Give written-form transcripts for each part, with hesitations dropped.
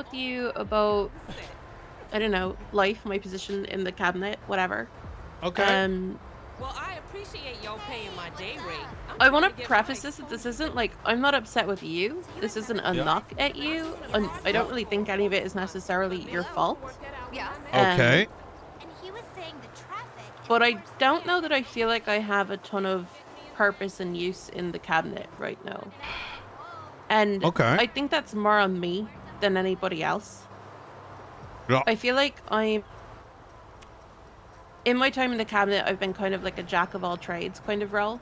with you about, I don't know, life, my position in the cabinet, whatever. Okay. Um, Well, I appreciate y'all paying my day rate. I'm I trying want to to get my preface this that this exposure isn't too. like I'm not upset with you. This isn't a Yeah. knock at you. And I Yeah. don't really think any of it is necessarily your fault. Yes. Um, Okay. And he was saying the traffic is but I worse don't there. know that I feel like I have a ton of purpose and use in the cabinet right now. And Okay. I think that's more on me than anybody else. Yeah. I feel like I'm in my time in the cabinet, I've been kind of like a jack of all trades kind of role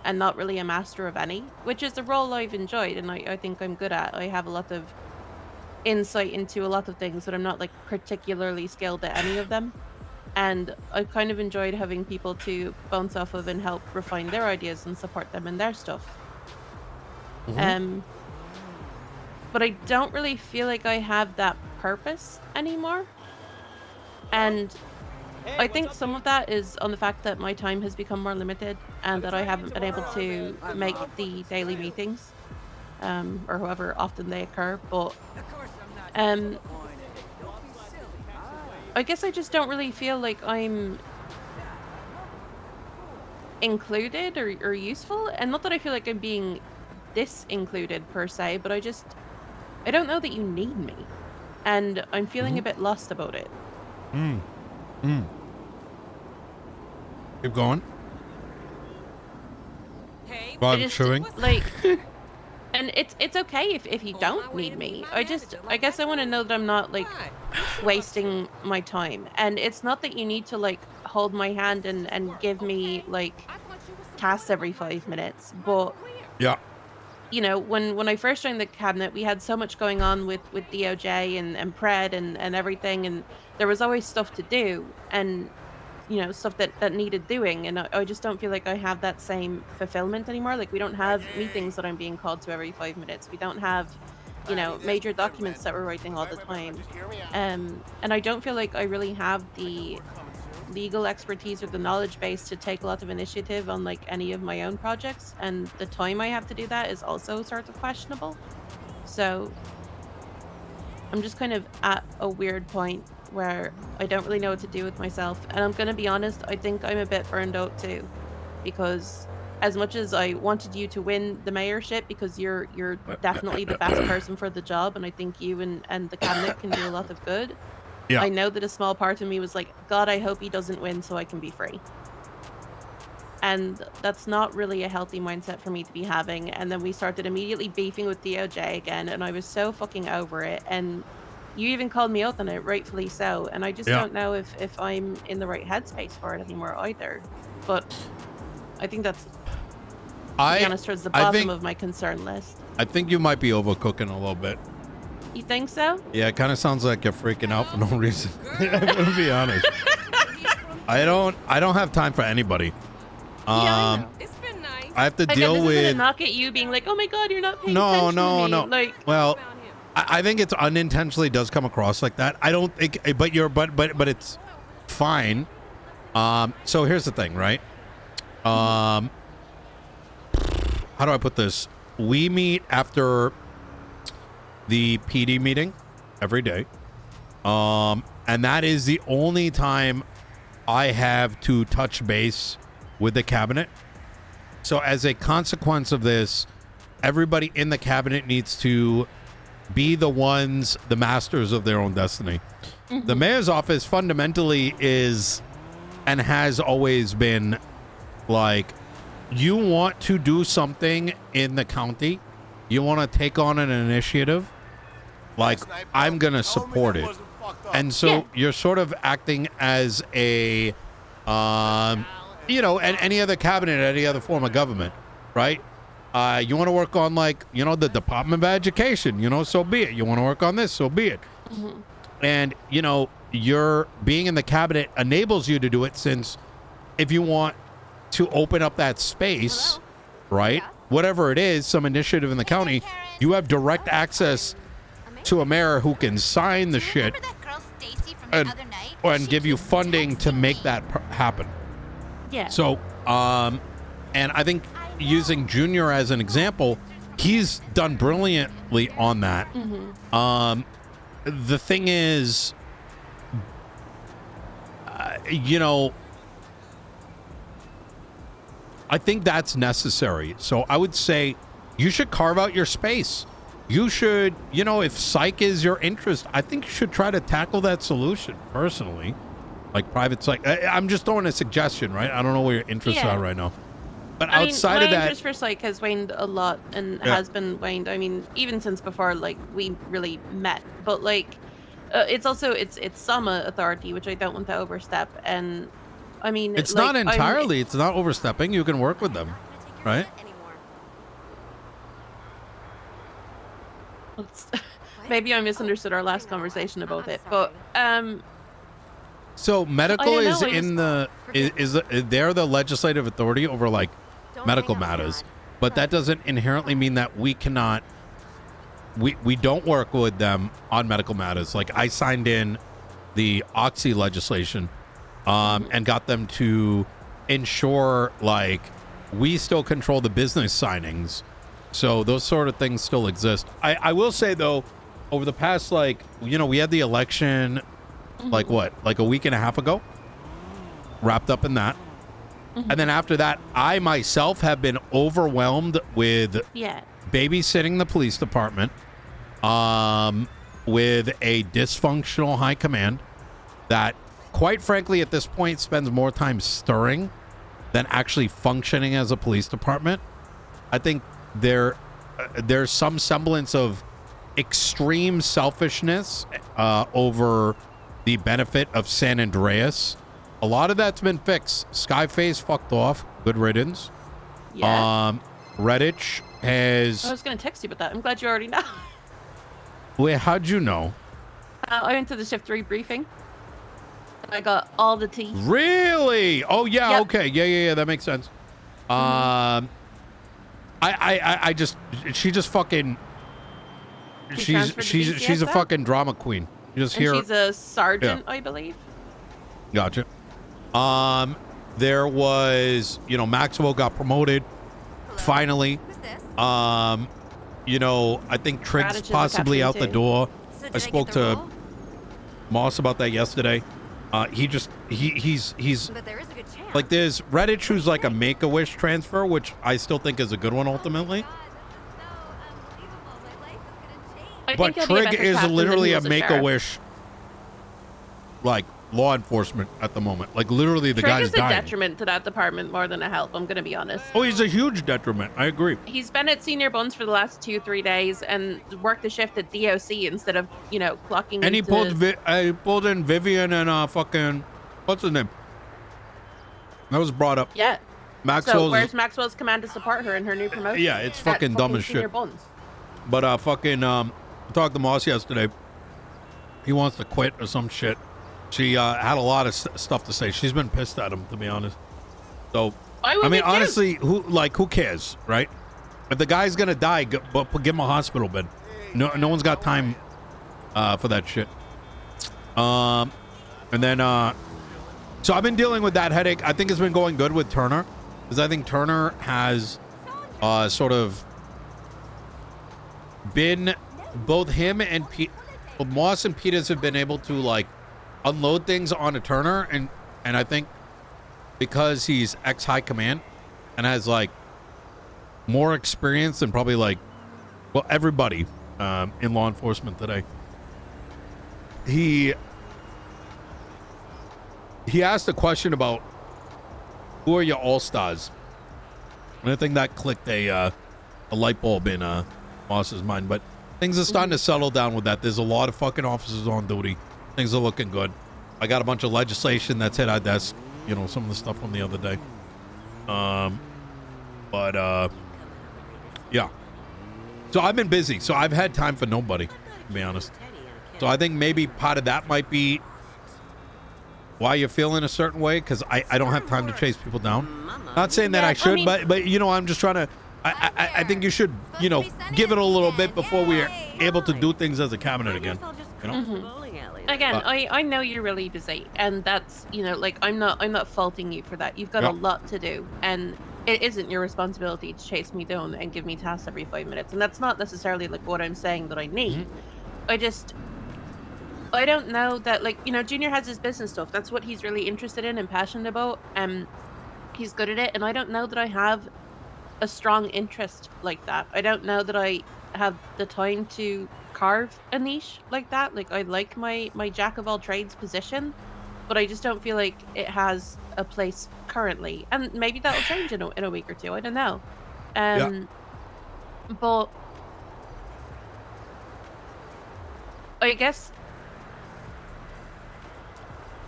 and not really a master of any, which is a role I've enjoyed and I think I'm good at. I have a lot of insight into a lot of things, but I'm not like particularly skilled at any of them. And I've kind of enjoyed having people to bounce off of and help refine their ideas and support them in their stuff. Hmm. Um, but I don't really feel like I have that purpose anymore. And I think some of that is on the fact that my time has become more limited and that I haven't been able to make the daily meetings, or however often they occur. But um, I guess I just don't really feel like I'm included or useful. And not that I feel like I'm being disincluded per se, but I don't know that you need me. And I'm feeling Hmm. a bit lost about it. Mm. Mm. Keep going. Hey, While I I'm just chewing. like and it's okay if you don't need me. I guess I want to know that I'm not like wasting my time. And it's not that you need to like hold my hand and give me like tasks every 5 minutes, but Yeah. you know, when I first joined the cabinet, we had so much going on with DOJ and Pred and everything, and there was always stuff to do and you know stuff that needed doing, and I just don't feel like I have that same fulfillment anymore. Like we don't have meetings that I'm being called to every 5 minutes. We don't have you know major documents that we're writing all the time, and I don't feel like I really have the legal expertise or the knowledge base to take a lot of initiative on like any of my own projects, and the time I have to do that is also sort of questionable. So I'm just kind of at a weird point where I don't really know what to do with myself. And I'm going to be honest, I think I'm a bit burned out too because as much as I wanted you to win the mayorship because you're definitely the best person for the job and I think you and the cabinet can do a lot of good. Yeah. I know that a small part of me was like, God, I hope he doesn't win so I can be free. And that's not really a healthy mindset for me to be having. And then we started immediately beefing with DOJ again, and I was so fucking over it. And you even called me out on it, rightfully so. And I just Yeah. don't know if I'm in the right headspace for it anymore either. But I think that's, to be I honest, towards the I bottom think of my concern list. I think you might be overcooking a little bit. You think so? Yeah, it kind of sounds like you're freaking out for no reason. I'm gonna be honest. I don't have time for anybody. I know. It's been nice. I have to Again, deal this isn't a with knock at you being like, oh my God, you're not paying no, attention no, to me. no. Like, Well, I think it's unintentionally does come across like that. I don't think, but it's fine. So here's the thing, right? How do I put this? We meet after the PD meeting every day. And that is the only time I have to touch base with the cabinet. So as a consequence of this, everybody in the cabinet needs to be the masters of their own destiny. The mayor's office fundamentally is and has always been like, you want to do something in the county, you want to take on an initiative, like I'm gonna support it. And so you're sort of acting as a and any other cabinet, any other form of government, right? You want to work on the Department of Education, so be it. You want to work on this, so be it. And your being in the cabinet enables you to do it, since if you want to open up that space, right? Whatever it is, some initiative in the county, you have direct access to a mayor who can sign the shit and give you funding to make that happen. yeah. So, and I think using Junior as an example, he's done brilliantly on that. the thing is, you know, I think that's necessary. So I would say you should carve out your space. You should, you know, if psych is your interest, I think you should try to tackle that solution personally, like private psych. I'm just throwing a suggestion, right? I don't know where your interests are right now. But I outside mean, of my that, interest for psych has waned a lot and has been waned. I mean, even since before, like, we really met. But like, it's also it's SAMA authority, which I don't want to overstep. And I mean, it's like, not entirely. It's not overstepping. You can work with them, right? Maybe I misunderstood our last conversation about it, but so medical know, is in the they're the legislative authority over like medical matters, but that doesn't inherently mean that we cannot. We don't work with them on medical matters. Like I signed in the Oxy legislation, and got them to ensure like we still control the business signings. So those sort of things still exist. I will say though, over the past, like, you know, we had the election like what, like a week and a half ago, wrapped up in that. And then after that, I myself have been overwhelmed with babysitting the police department, with a dysfunctional high command that quite frankly at this point spends more time stirring than actually functioning as a police department. I think there's some semblance of extreme selfishness over the benefit of San Andreas. A lot of that's been fixed. Skyface fucked off. Good riddance. Redditch has... I was going to text you about that. I'm glad you already know. Wait, how'd you know? I went to the shift 3 briefing. I got all the tea. Really? Oh, yeah, okay. Yeah, that makes sense. I just, she just fucking, she's a fucking drama queen. You just hear. She's a sergeant, I believe. Gotcha. There was, you know, Maxwell got promoted. Finally. Who's this? You know, I think Triggs possibly out the door. So I spoke to Moss about that yesterday. He's But there is a good chance. like, there's Redditch who's like a Make-A-Wish transfer, which I still think is a good one ultimately. But Trig is literally a Make-A-Wish, like, law enforcement at the moment. Like, literally the guy's dying. Trig is a detriment to that department more than a help, I'm going to be honest. Oh, he's a huge detriment. I agree. He's been at Senior Buns for the last 2-3 days and worked the shift at DOC instead of, you know, clocking And he into... pulled in Vivian and fucking, what's his name? That was brought up. Yeah. Maxwell's... So where's Maxwell's command to support her in her new promotion? Yeah, it's fucking dumb as Senior shit. Buns. But I talked to Moss yesterday. He wants to quit or some shit. She had a lot of stuff to say. She's been pissed at him, to be honest. So, I mean, honestly, who cares, right? If the guy's gonna die, give him a hospital bed. No one's got time for that shit. And then, so I've been dealing with that headache. I think it's been going good with Turner, because I think Turner has sort of been, both him and Moss and Peters have been able to like unload things onto Turner, and I think because he's ex-high command and has like more experience than probably like, well, everybody in law enforcement today, he asked a question about who are your all-stars, and I think that clicked a light bulb in Moss's mind. But things are starting to settle down with that. There's a lot of fucking officers on duty. Things are looking good. I got a bunch of legislation that's hit our desk, you know, some of the stuff from the other day. Yeah. So I've been busy. So I've had time for nobody, to be honest. So I think maybe part of that might be why you're feeling a certain way, because I don't have time to chase people down. Not saying that I should, but you know, I'm just trying to, I think you should, you know, give it a little bit before we're able to do things as a cabinet again. You know? Again, I know you're really busy, and that's, you know, like, I'm not faulting you for that. You've got a lot to do, and it isn't your responsibility to chase me down and give me tasks every 5 minutes. And that's not necessarily like what I'm saying that I need. I just, I don't know that, like, you know, Junior has his business stuff. That's what he's really interested in and passionate about. He's good at it, and I don't know that I have a strong interest like that. I don't know that I have the time to carve a niche like that. Like, I like my jack of all trades position, but I just don't feel like it has a place currently. And maybe that'll change in a week or two. I don't know. Yeah. But I guess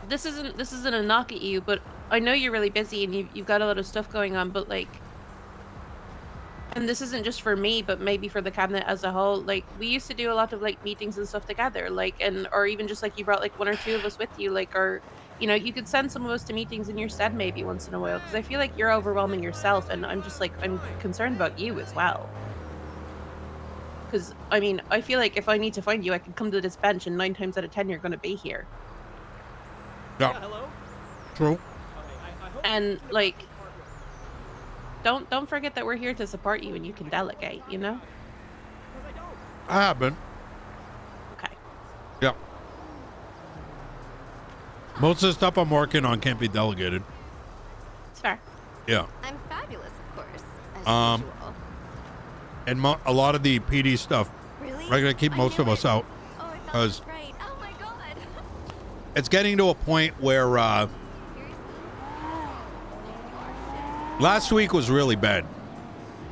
this isn't a knock at you, but I know you're really busy and you've got a lot of stuff going on, but like, and this isn't just for me, but maybe for the cabinet as a whole. Like, we used to do a lot of like meetings and stuff together, like, and or even just like you brought like one or two of us with you, like, or you know, you could send some of us to meetings in your stead maybe once in a while, because I feel like you're overwhelming yourself, and I'm just like, I'm concerned about you as well. Because I mean, I feel like if I need to find you, I can come to this bench, and 9 times out of 10 you're going to be here. Yeah. Hello? True. And like, don't forget that we're here to support you, and you can delegate, you know? I have been. Okay. Yeah. Most of the stuff I'm working on can't be delegated. It's fair. Yeah. I'm fabulous, of course, as usual. And a lot of the PD stuff, Really? we're going to keep most of us out. Oh, I felt Because great. Oh my god. it's getting to a point where Seriously? last week was really bad.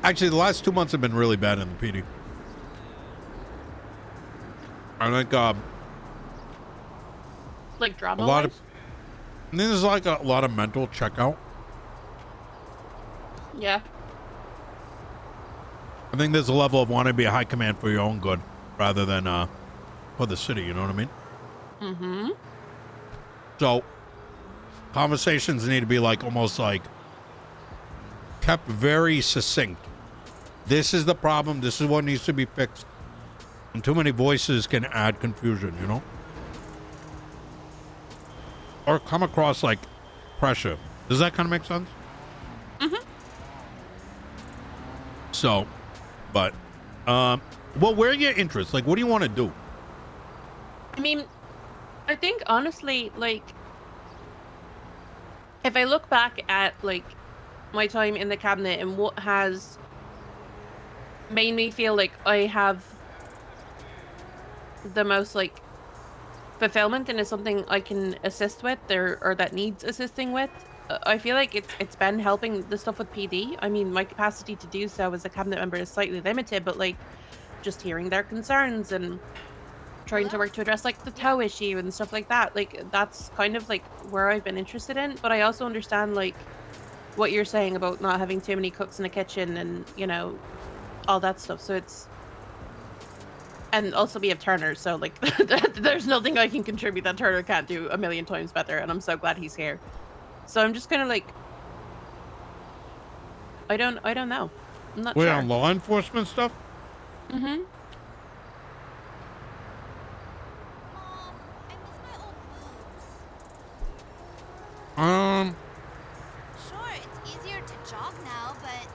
Actually, the last 2 months have been really bad in the PD. I think Like drama. a lot of, and then there's like a lot of mental checkout. Yeah. I think there's a level of wanting to be a high command for your own good rather than for the city, you know what I mean? Mm-hmm. So conversations need to be like almost like kept very succinct. This is the problem. This is what needs to be fixed. And too many voices can add confusion, you know? Or come across like pressure. Does that kind of make sense? Mm-hmm. So, but, well, where are your interests? Like, what do you want to do? I mean, I think honestly, like, if I look back at like my time in the cabinet and what has made me feel like I have the most like fulfillment and is something I can assist with or that needs assisting with, I feel like it's been helping the stuff with PD. I mean, my capacity to do so as a cabinet member is slightly limited, but like just hearing their concerns and trying to work to address like the tow issue and stuff like that, like that's kind of like where I've been interested in. But I also understand like what you're saying about not having too many cooks in the kitchen and, you know, all that stuff. So it's, and also we have Turner, so like there's nothing I can contribute that Turner can't do a million times better, and I'm so glad he's here. So I'm just kind of like, I don't know. I'm not Wait, sure. on law enforcement stuff? Mm-hmm. Mom, I miss my old boots. Sure, it's easier to jog now, but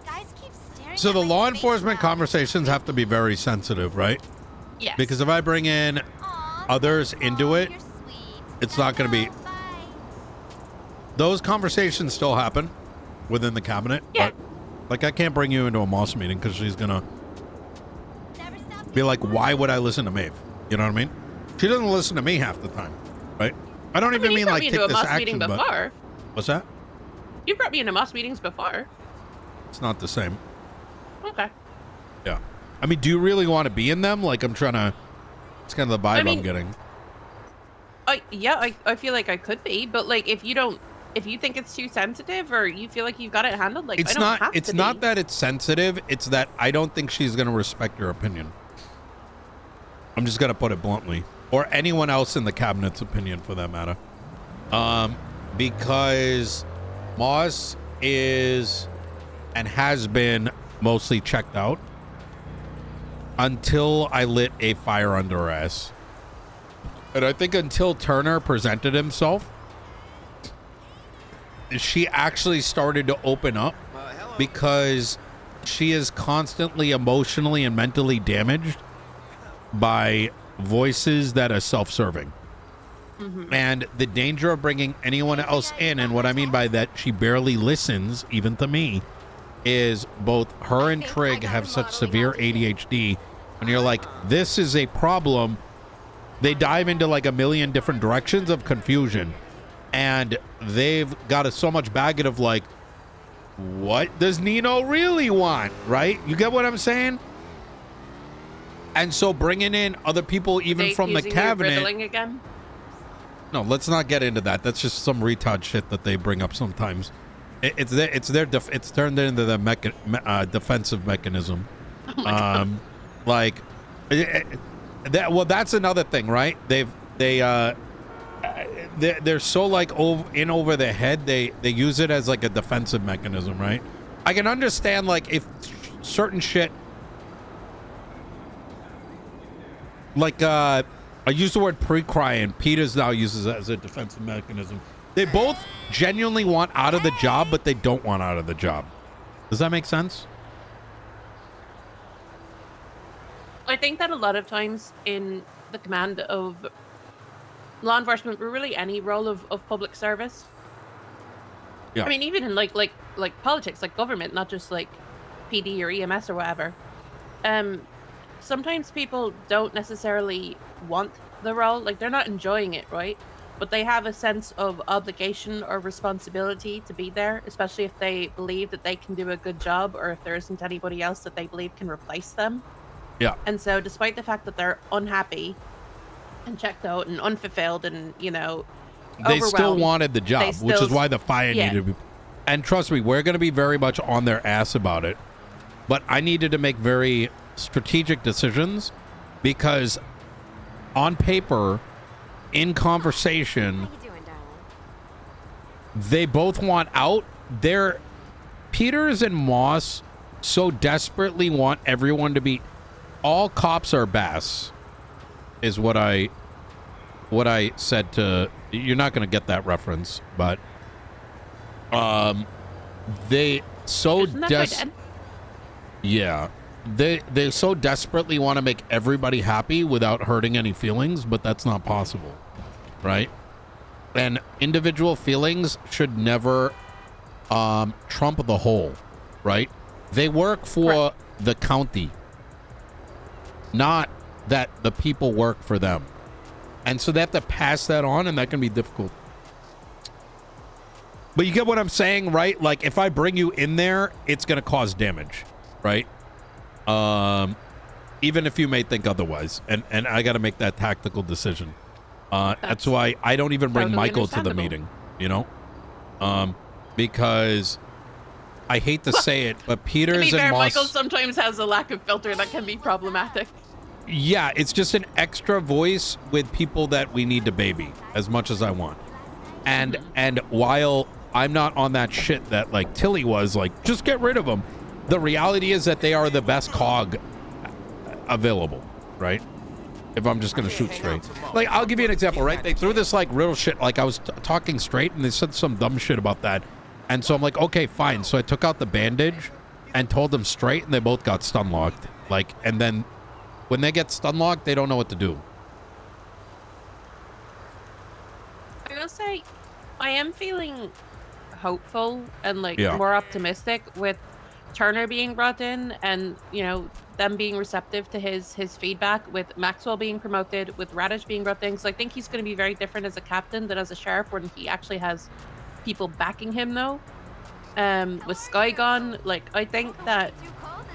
guys keep staring So at the my law face enforcement now. conversations have to be very sensitive, right? Yes. Because if I bring in Aw, others into Mom, it, you're sweet. it's not gonna be- Bye. those conversations still happen within the cabinet. Yeah. But, like, I can't bring you into a Moss meeting because she's gonna Never stop be like, why would I listen to Maeve? You know what I mean? She doesn't listen to me half the time, right? I don't even you mean brought like me take into a this Moss action, meeting but before. what's that? You brought me into Moss meetings before. It's not the same. Okay. Yeah. I mean, do you really want to be in them? Like, I'm trying to. It's kind of the vibe mean, I'm getting. I feel like I could be, but like if you think it's too sensitive or you feel like you've got it handled, like I It's don't not. have It's to not be. that it's sensitive. It's that I don't think she's gonna respect your opinion. I'm just gonna put it bluntly, or anyone else in the cabinet's opinion, for that matter. Because Moss is and has been mostly checked out until I lit a fire under her ass. And I think until Turner presented himself, she actually started to open up because she is constantly emotionally and mentally damaged by voices that are self-serving. And the danger of bringing anyone else in, and what I mean by that, she barely listens, even to me, is both her and Trig have such severe ADHD. And you're like, this is a problem. They dive into like a million different directions of confusion. And they've got so much baggage of like, what does Nino really want, right? You get what I'm saying? And so bringing in other people, even from the cabinet. Again? No, let's not get into that. That's just some retard shit that they bring up sometimes. It's turned into the defensive mechanism. Oh like, that's another thing, right? They're so like over their head. They use it as like a defensive mechanism, right? I can understand like if certain shit, like I use the word pre-cry, and Peters now uses it as a defensive mechanism. They both genuinely want out of the job, but they don't want out of the job. Does that make sense? I think that a lot of times in the command of law enforcement, or really any role of public service. Yeah. I mean, even in like politics, like government, not just like PD or EMS or whatever. Sometimes people don't necessarily want the role, like they're not enjoying it, right? But they have a sense of obligation or responsibility to be there, especially if they believe that they can do a good job, or if there isn't anybody else that they believe can replace them. Yeah. And so despite the fact that they're unhappy and checked out and unfulfilled and, you know, they still wanted the job, which is why the fire needed to be. And trust me, we're going to be very much on their ass about it. But I needed to make very strategic decisions because on paper, in conversation, they both want out. Peters and Moss so desperately want everyone to be, all cops are bass, is what I said to, you're not going to get that reference, but they so yeah, they so desperately want to make everybody happy without hurting any feelings, but that's not possible, right? And individual feelings should never trump the whole, right? They work for the county, not that the people work for them. And so they have to pass that on, and that can be difficult. But you get what I'm saying, right? Like, if I bring you in there, it's going to cause damage, right? Even if you may think otherwise. And I got to make that tactical decision. That's why I don't even bring Michael to the meeting, you know? Because I hate to say it, but Peters and Moss... Michael sometimes has a lack of filter that can be problematic. Yeah, it's just an extra voice with people that we need to baby as much as I want. And while I'm not on that shit that like Tilly was, like, just get rid of them. The reality is that they are the best cog available, right? If I'm just going to shoot straight. Like, I'll give you an example, right? They threw this like real shit. Like, I was talking straight and they said some dumb shit about that. And so I'm like, okay, fine. So I took out the bandage and told them straight, and they both got stun locked. Like, and then when they get stun locked, they don't know what to do. I will say, I am feeling hopeful and like Yeah. more optimistic with Turner being brought in, and you know, them being receptive to his feedback, with Maxwell being promoted, with Radish being brought in. So I think he's going to be very different as a captain than as a sheriff, when he actually has people backing him though. With Sky gone, like, I think that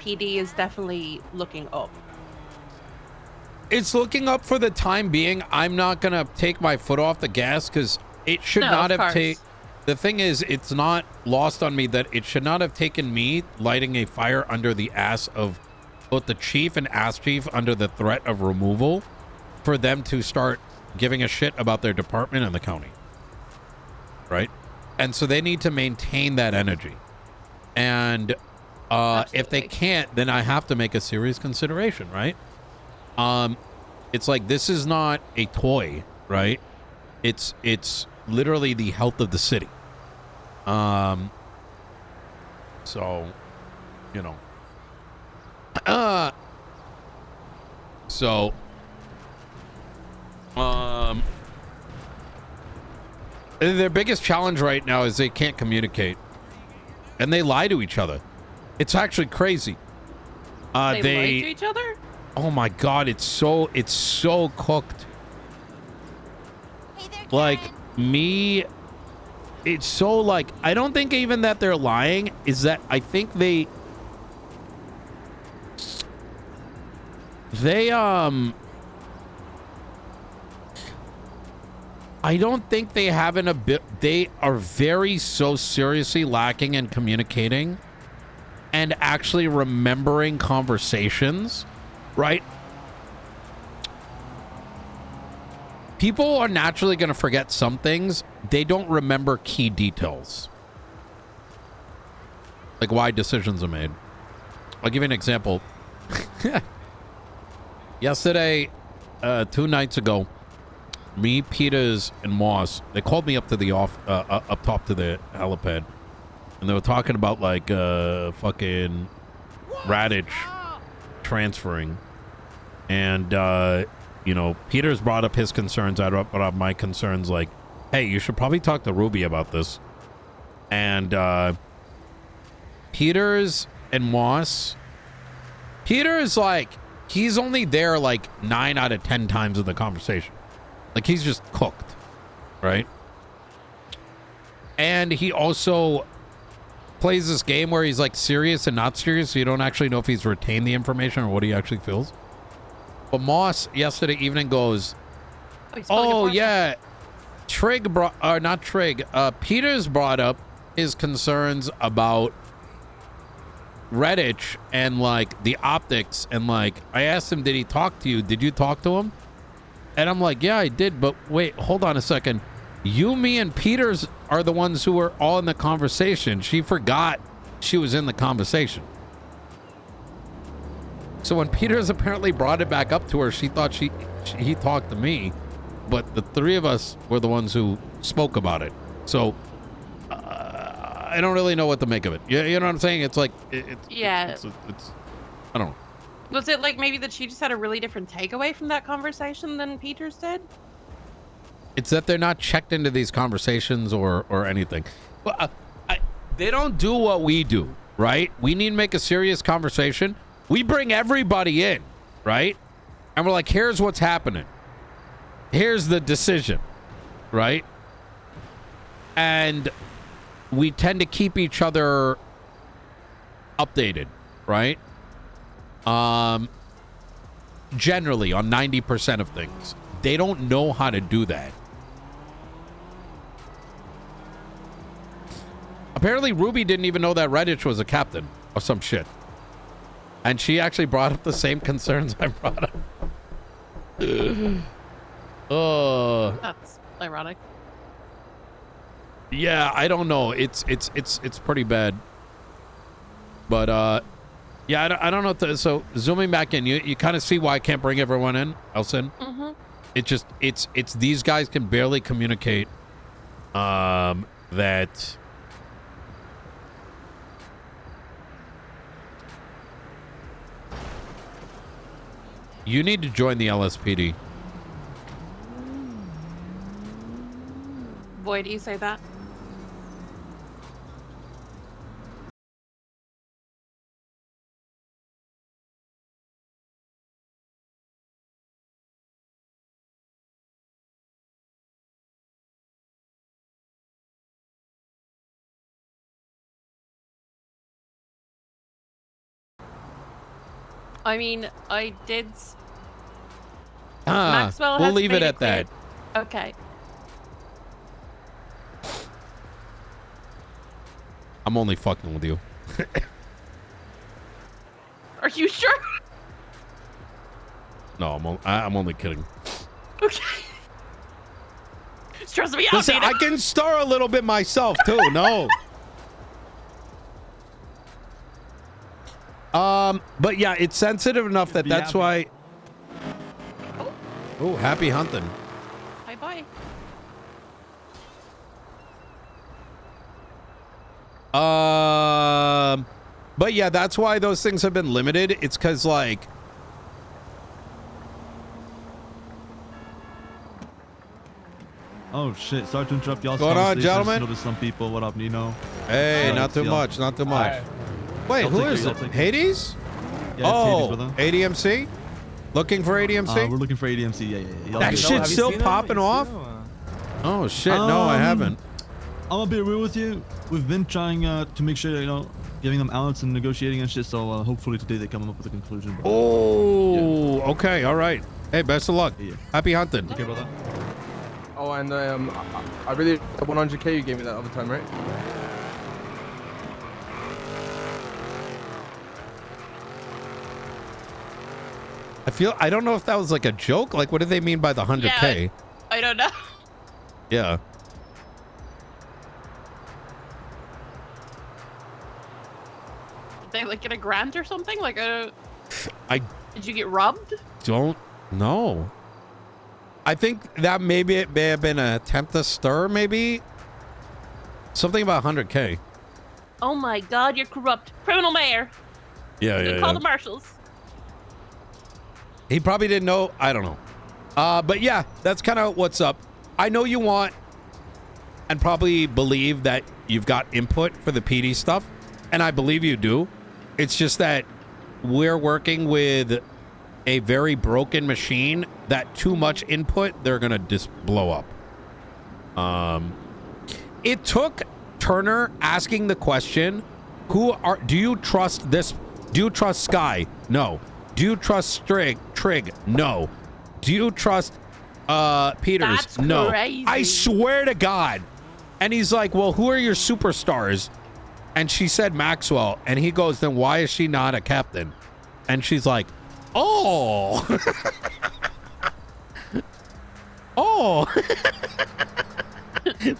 PD is definitely looking up. It's looking up for the time being. I'm not going to take my foot off the gas because it should not have taken... The thing is, it's not lost on me that it should not have taken me lighting a fire under the ass of both the chief and ass chief under the threat of removal for them to start giving a shit about their department and the county. Right? And so they need to maintain that energy. And if they can't, then I have to make a serious consideration, right? It's like, this is not a toy, right? It's literally the health of the city. So, you know. So, Their biggest challenge right now is they can't communicate. And they lie to each other. It's actually crazy. They lie to each other? Oh my god, it's so cooked. Hey there, Karen. Like me, it's so like, I don't think even that they're lying, is that I think they I don't think they have they are very so seriously lacking in communicating and actually remembering conversations, right? People are naturally going to forget some things. They don't remember key details. Like why decisions are made. I'll give you an example. Yesterday, 2 nights ago, me, Peters, and Moss, they called me up to the up top to the helipad, and they were talking about like fucking Radich transferring, and you know, Peters brought up his concerns. I brought up my concerns, like, hey, you should probably talk to Ruby about this. And Peters and Moss, Peters, like, he's only there like 9 out of 10 times of the conversation. Like, he's just cooked, right? And he also plays this game where he's like serious and not serious, so you don't actually know if he's retained the information or what he actually feels. But Moss yesterday evening goes, oh yeah, Trig brought, not Trig, Peters brought up his concerns about Redditch and like the optics, and like I asked him, did he talk to you? Did you talk to him? And I'm like, yeah, I did, but wait, hold on a second. You, me, and Peters are the ones who were all in the conversation. She forgot she was in the conversation. So when Peters apparently brought it back up to her, she thought he talked to me, but the three of us were the ones who spoke about it. So I don't really know what to make of it. You know what I'm saying? It's like, yeah. It's I don't know. Was it like maybe that she just had a really different takeaway from that conversation than Peters did? It's that they're not checked into these conversations or anything. But they don't do what we do, right? We need to make a serious conversation. We bring everybody in, right? And we're like, here's what's happening. Here's the decision, right? And we tend to keep each other updated, right? Generally on 90% of things. They don't know how to do that. Apparently Ruby didn't even know that Redditch was a captain or some shit. And she actually brought up the same concerns I brought up. That's ironic. Yeah, I don't know. It's pretty bad. But yeah, I don't know. So zooming back in, you kind of see why I can't bring everyone in. Elson. Mm-hmm. It just it's these guys can barely communicate. That. You need to join the LSPD. Boy, do you say that? I mean, I did. Maxwell we'll has leave it made at clear. that. Okay. I'm only fucking with you. Are you sure? No, I'm only kidding. Okay. Trust me, Listen, I can stir a little bit myself too. No. But yeah, it's sensitive enough that that's why. Oh, happy hunting. Bye. But yeah, that's why those things have been limited. It's because like Oh shit! Sorry to interrupt y'all's Going on, conversation. gentlemen? I just noticed some people. What up, Nino? Hey, Sorry, not too y'all. much, not too much. Wait, I'll who take it, is I'll it? take it. Hades? Yeah, it's Hades, brother. ADMC? Looking for ADMC? We're looking for ADMC. Yeah. Y'all That good? shit's still popping off? Oh shit, no, I haven't. I'm gonna be real with you. We've been trying to make sure, giving them outlets and negotiating and shit. So hopefully today they come up with a conclusion. Bro. Oh, okay, all right. Hey, best of luck. Yeah. Happy hunting. Okay, brother. Oh, and I really the 100k you gave me that other time, right? I don't know if that was like a joke. Like, what do they mean by the 100K? Yeah, I don't know. Yeah. Did they like get a grant or something? Like I did you get robbed? don't know. I think that maybe it may have been an attempt to stir, maybe. Something about 100K. Oh my god, you're corrupt. Criminal mayor. Yeah, Call the marshals. He probably didn't know. I don't know. But yeah, that's kind of what's up. I know you want and probably believe that you've got input for the PD stuff. And I believe you do. It's just that we're working with a very broken machine that too much input, they're going to just blow up. It took Turner asking the question, do you trust this? Do you trust Sky? No. Do you trust Trig? No. Do you trust Peters? That's no. crazy. I swear to God. And he's like, well, who are your superstars? And she said Maxwell. And he goes, then why is she not a captain? And she's like, oh. Oh.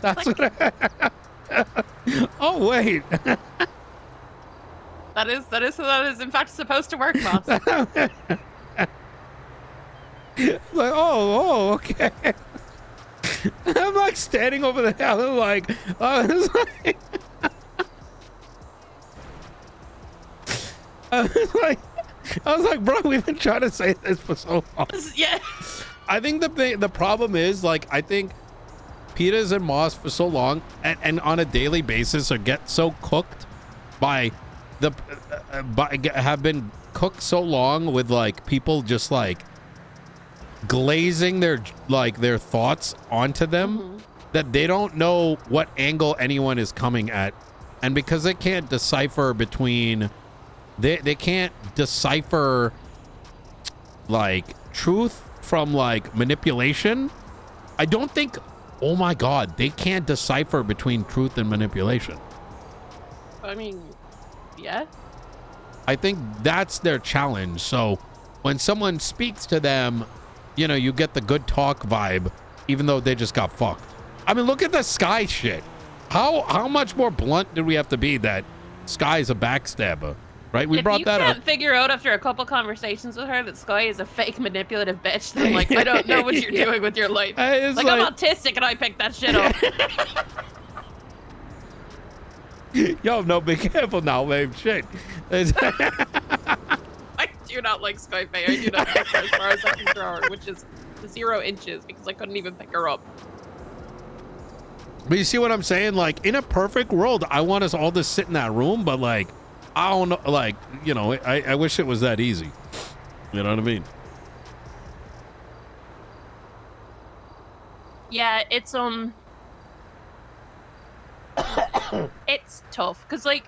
That's what oh, wait. That is in fact supposed to work, boss. Like, oh, okay. I'm like standing over the hell. I'm like, I was like, bro, we've been trying to say this for so long. Yeah. I think the problem is, like, I think Peters and Moss for so long and on a daily basis get so cooked by have been cooked so long with like people just like glazing their thoughts onto them that they don't know what angle anyone is coming at. And because they can't decipher between they can't decipher like truth from like manipulation. I don't think, oh my God, they can't decipher between truth and manipulation. I mean, yeah. I think that's their challenge. So when someone speaks to them, you know, you get the good talk vibe, even though they just got fucked. I mean, look at the Sky shit. How much more blunt did we have to be that Sky's a backstabber, right? We brought that up. If you can't figure out after a couple conversations with her that Sky is a fake manipulative bitch, then like, I don't know what you're doing with your life. Like, I'm autistic and I picked that shit up. Yo, no, be careful now, Maeve. Shit. I do not like Sky Faye. I do not like her as far as I can throw her, which is 0 inches because I couldn't even pick her up. But you see what I'm saying? Like, in a perfect world, I want us all to sit in that room, but like, I don't know, like, you know, I wish it was that easy. You know what I mean? Yeah, it's it's tough because like,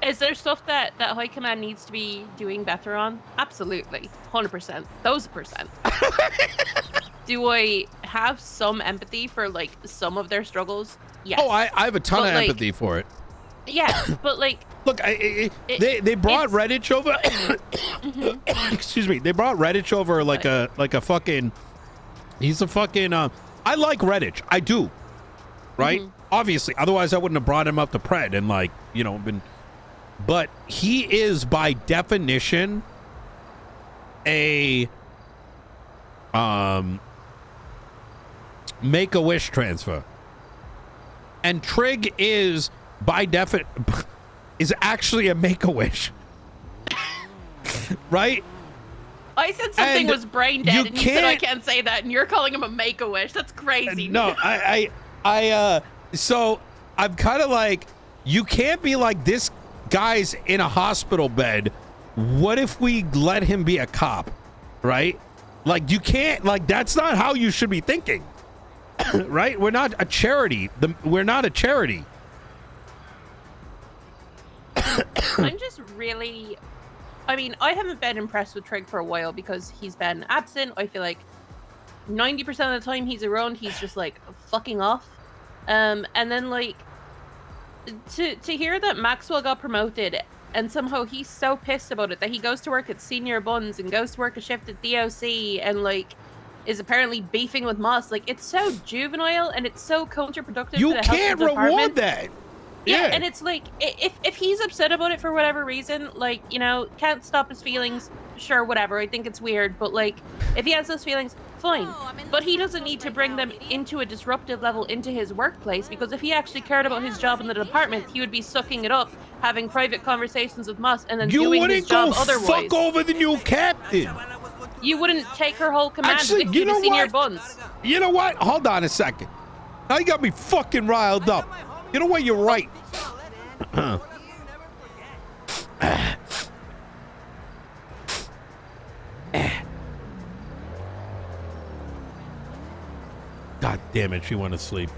is there stuff that High Command needs to be doing better on? Absolutely, 100%, 1000%. Do I have some empathy for like some of their struggles? Yes. Oh, I have a ton of empathy for it. Yeah, but like, look, they brought Redditch over. Excuse me, they brought Redditch over like a fucking. He's a fucking. I like Redditch, I do. Right? Obviously, otherwise I wouldn't have brought him up to Pred and like, you know, been. But he is by definition a Make-A-Wish transfer, and Trig is by is actually a Make-A-Wish. Right? I said something And was brain you dead, and you said I can't- can't say that, and you're calling him a make-a-wish. That's crazy. No, so I'm kind of like, you can't be like, this guy's in a hospital bed. What if we let him be a cop, right? Like, you can't, like, that's not how you should be thinking, right? We're not a charity. We're not a charity. I'm just really... I mean, I haven't been impressed with Trig for a while because he's been absent. I feel like 90% of the time he's around, he's just, like, fucking off. And then, like, to hear that Maxwell got promoted and somehow he's so pissed about it that he goes to work at Senior Buns and goes to work a shift at DOC and, like, is apparently beefing with Moss. Like, it's so juvenile and it's so counterproductive. You to the health can't of the reward department. that. Yeah, and it's like, if he's upset about it for whatever reason, like, you know, can't stop his feelings, sure, whatever, I think it's weird, but, like, if he has those feelings, fine. But he doesn't need to bring them into a disruptive level into his workplace, because if he actually cared about his job in the department, he would be sucking it up, having private conversations with Moss, and then doing his job otherwise. You wouldn't go fuck over the new captain. You wouldn't take her whole command Actually, with you you know to Senior what? Buns. You know what? Hold on a second. Now you got me fucking riled up. You know what? You're right. God damn it, she went to sleep.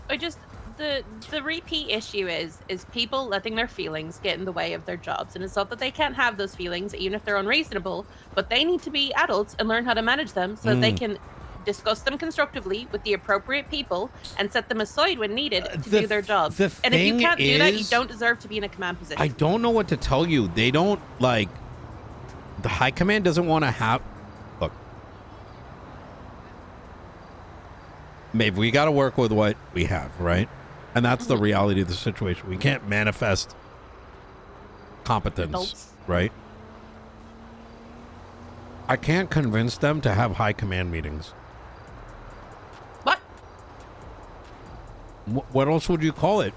I just the repeat issue is people letting their feelings get in the way of their jobs, and it's not that they can't have those feelings even if they're unreasonable, but they need to be adults and learn how to manage them so that they can discuss them constructively with the appropriate people and set them aside when needed to do their jobs. And if you can't do that, you don't deserve to be in a command position. I don't know what to tell you. They don't, like, the high command doesn't want to have, look, Maeve, we got to work with what we have, right? And that's the reality of the situation. We can't manifest competence, Adults. right? I can't convince them to have high command meetings. What? What else would you call it?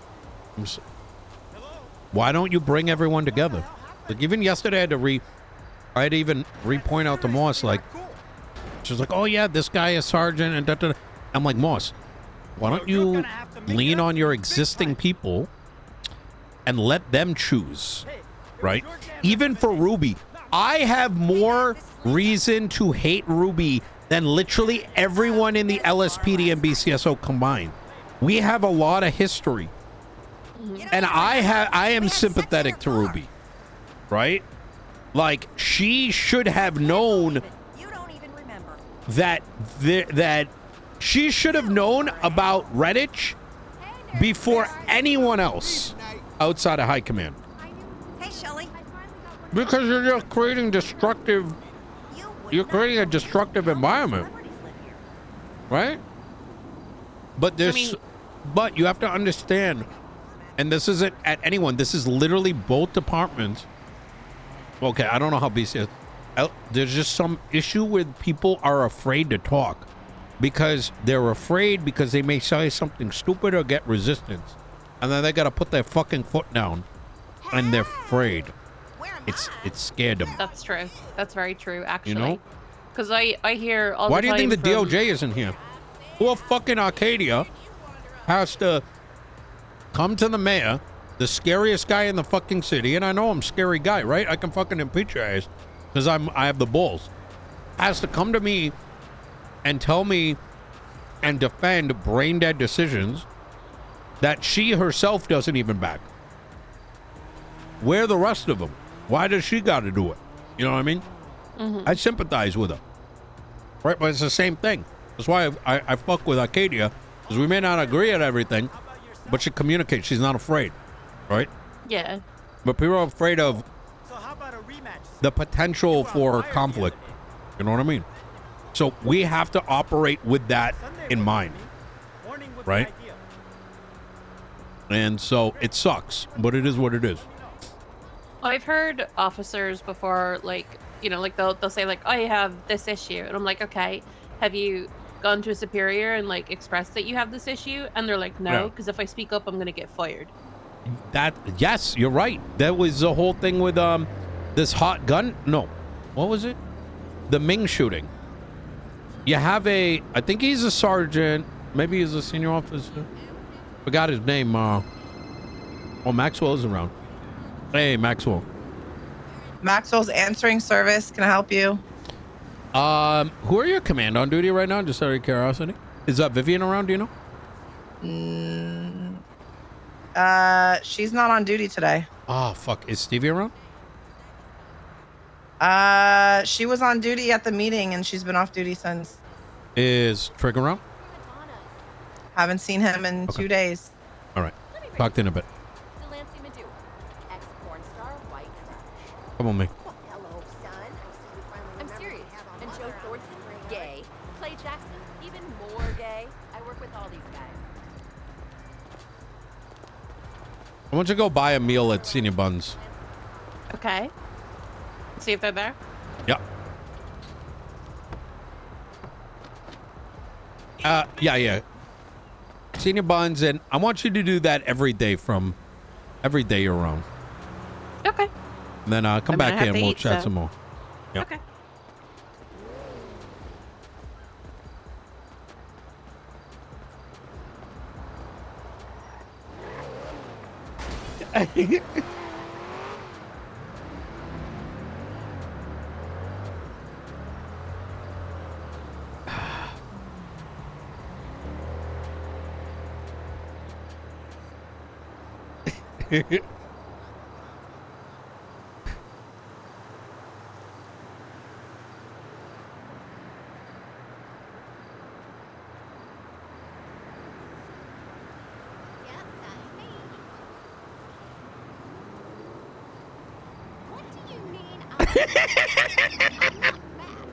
Why don't you bring everyone together? Like, even yesterday, I had to even re-point out to Moss, like, she was like, oh yeah, this guy is sergeant, and da-da-da. I'm like, Moss, why don't you lean on your existing people and let them choose, right? Even for Ruby, I have more reason to hate Ruby than literally everyone in the LSPD and BCSO combined. We have a lot of history, and I am sympathetic to Ruby, right? Like, she should have known that she should have known about Redditch before anyone else outside of high command. Hey, Shelly. Because you're just creating you're creating a destructive environment, right? But but you have to understand, and this isn't at anyone, this is literally both departments. Okay, I don't know how BC is. There's just some issue with people are afraid to talk because they're afraid because they may say something stupid or get resistance. And then they got to put their fucking foot down and they're afraid. It scared them. That's true. That's very true, actually. You know? Because I hear all Why the do you time think the from... DOJ isn't here? Well, fucking Arcadia has to come to the mayor, the scariest guy in the fucking city, and I know I'm a scary guy, right? I can fucking impeach your ass because I have the balls. Has to come to me and tell me and defend brain dead decisions that she herself doesn't even back. Where are the rest of them? Why does she got to do it? You know what I mean? I sympathize with her, right? But it's the same thing. That's why I fuck with Arcadia, because we may not agree on everything, but she communicates. She's not afraid, right? Yeah. But people are afraid of the potential for conflict. You know what I mean? So we have to operate with that in mind, right? And so it sucks, but it is what it is. I've heard officers before, like, you know, like they'll say like, I have this issue, and I'm like, okay, have you gone to a superior and like expressed that you have this issue? And they're like, no, Yeah. because if I speak up, I'm gonna get fired. Yes, you're right. That was the whole thing with this hot gun. No, what was it? The Ming shooting. You have I think he's a sergeant. Maybe he's a senior officer. Forgot his name. Oh, Maxwell is around. Hey, Maxwell. Maxwell's answering service. Can I help you? Who are your command on duty right now? Just out of curiosity. Is Vivian around? Do you know? She's not on duty today. Oh, fuck. Is Stevie around? She was on duty at the meeting and she's been off duty since. Is Trick around? Haven't seen him in 2 days. All right. Talk to you in a bit. Come on, me. Hello, son. I see you finally I'm remembered serious. to have And all Joe that Thornton, around. gay. Clay Jackson, even more gay. I work with all these guys. I want you to go buy a meal at Senior Buns. Okay. See if they're there. Yeah. Yeah. Senior Buns, and I want you to do that every day from every day you're around. Okay. And then come I back have here and to we'll eat, chat so- some more. Yep. Okay. Yep, that's me. What do you mean I'm not fat?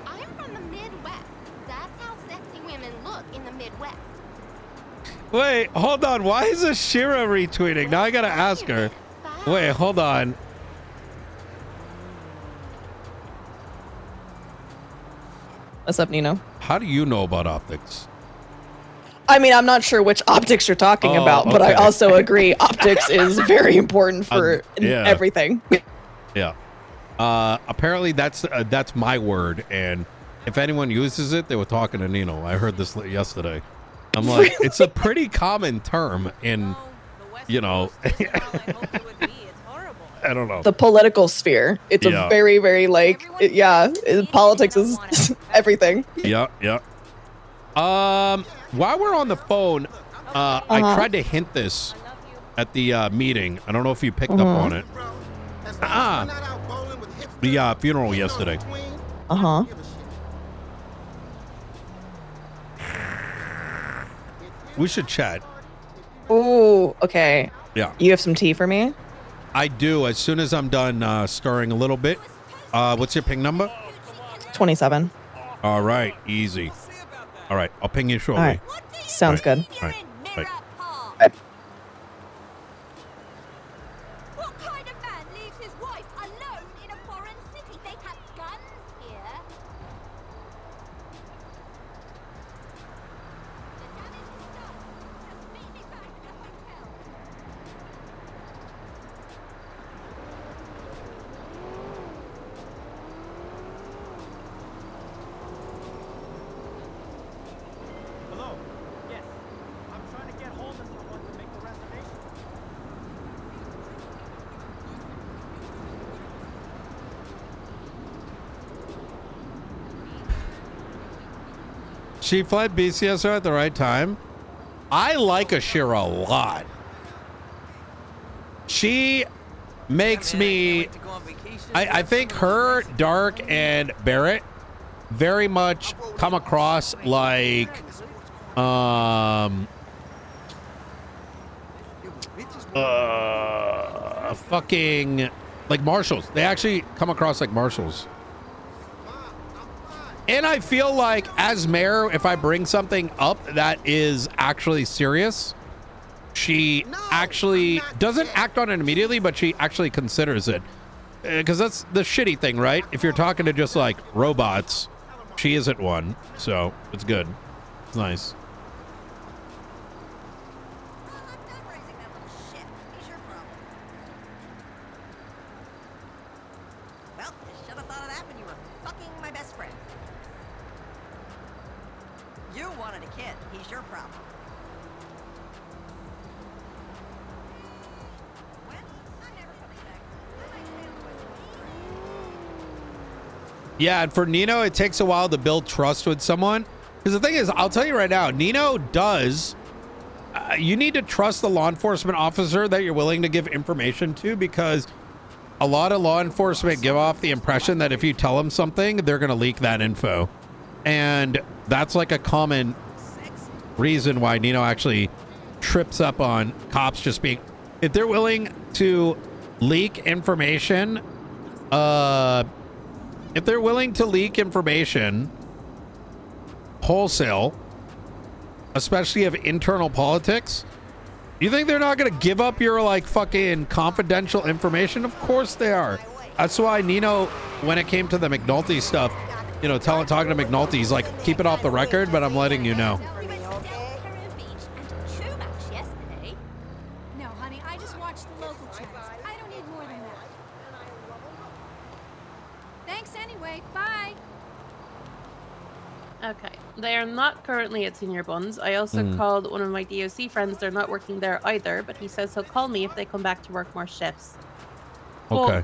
I'm from the Midwest. That's how sexy women look in the Midwest. Wait, hold on. Why is Ashira retweeting? Now I gotta ask her. Wait, hold on. What's up, Nino? How do you know about optics? I mean, I'm not sure which optics you're talking Oh, about, but I okay. also agree optics is very important for yeah. everything. Yeah. Apparently that's my word, and if anyone uses it, they were talking to Nino. I heard this yesterday. I'm like, it's a pretty common term in, you know, I don't know. The political sphere. It's Yeah. a very, very politics is everything. Yeah. While we're on the phone, I tried to hint this at the meeting. I don't know if you picked up on it. The funeral yesterday. Uh-huh. We should chat. Ooh, okay. Yeah. You have some tea for me? I do. As soon as I'm done stirring a little bit. What's your ping number? 27. All right. Easy. All right. I'll ping you shortly. All right. Sounds All right. good. All right. Bye. What kind of man leaves his wife alone in a foreign city? They have guns here. The damage is done. Just meet me back at the hotel. Hello. Yes. I'm trying to get hold of someone to make the reservation. She fled BCSR at the right time. I like Ashira a lot. She makes me... I think her, Dark, and Barrett very much come across like... fucking... like marshals. They actually come across like marshals. And I feel like as mayor, if I bring something up that is actually serious, she actually doesn't act on it immediately, but she actually considers it. Because that's the shitty thing, right? If you're talking to just like robots, she isn't one. So it's good. It's nice. Well, I'm done raising that little shit. He's your problem. Well, you should have thought of that when you were fucking my best friend. You wanted a kid. He's your problem. Well, I'm never coming back. I might stay on the West Coast. Yeah, and for Nino, it takes a while to build trust with someone. Because the thing is, I'll tell you right now, Nino does. You need to trust the law enforcement officer that you're willing to give information to, because a lot of law enforcement give off the impression that if you tell them something, they're going to leak that info. And that's like a common reason why Nino actually trips up on cops just being, if they're willing to leak information, if they're willing to leak information wholesale, especially of internal politics, you think they're not going to give up your like fucking confidential information? Of course they are. That's why Nino, when it came to the McNulty stuff, you know, talking to McNulty, he's like, keep it off the record, but I'm letting you know. We went to Delaware Beach and to Chumash yesterday. No, honey, I just watched the local channels. I don't need more than that. Thanks anyway. Bye. Okay. They are not currently at Senior Buns. I also called one of my DOC friends. They're not working there either, but he says he'll call me if they come back to work more shifts. Okay. Well,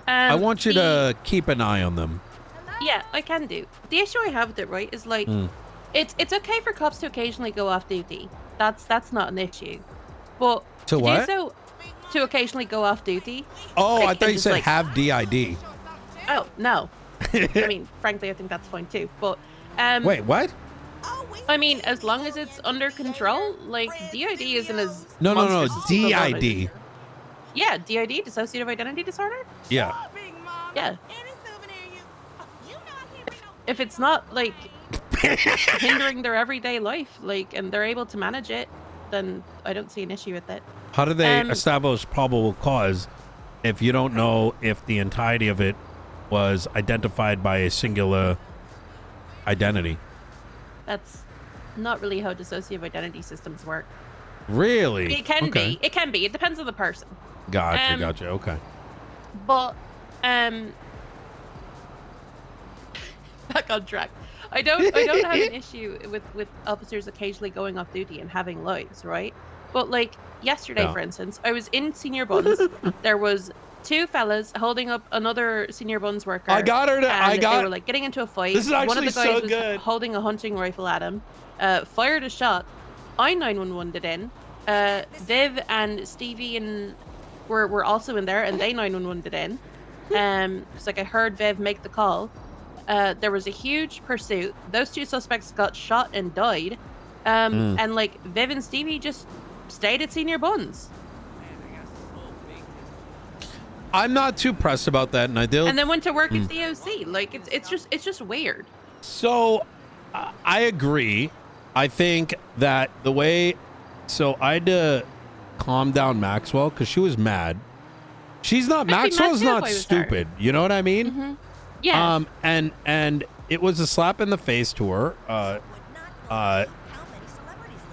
I want you to keep an eye on them. Yeah, I can do. The issue I have with it, right, is like, it's okay for cops to occasionally go off duty. That's not an issue. But To what? do so, to occasionally go off duty. Oh, like, I thought and you just, said like, have DID. Oh no. I mean, frankly, I think that's fine too. But Wait, what? I mean, as long as it's under control, like DID isn't as No, monstrous as people want it. DID. Yeah, DID, dissociative identity disorder. Yeah. Yeah. If it's not like hindering their everyday life, like, and they're able to manage it, then I don't see an issue with it. How do they establish probable cause if you don't know if the entirety of it was identified by a singular identity? That's not really how dissociative identity systems work. Really? It can Okay. be. It can be. It depends on the person. Gotcha, gotcha. Okay. But back on track. I don't have an issue with officers occasionally going off duty and having lives, right? But like yesterday, No. for instance, I was in Senior Buns. There was two fellas holding up another Senior Buns worker. I got her to- and they were like getting into a fight. This is One of actually the guys so was good. holding a hunting rifle at him, fired a shot. I 911'd it in. Viv and Stevie and were also in there, and they 911'd it in. Because like I heard Viv make the call. There was a huge pursuit. Those two suspects got shot and died. And like Viv and Stevie just stayed at Senior Buns. I'm not too pressed about that, and I do. And then went to work at DOC. Like it's just weird. So, I agree. I think that the way, so I had to calm down Maxwell because she was mad. She's not, I'd be mad Maxwell's too if not I was her. stupid. You know what I mean? Yeah. And it was a slap in the face to her.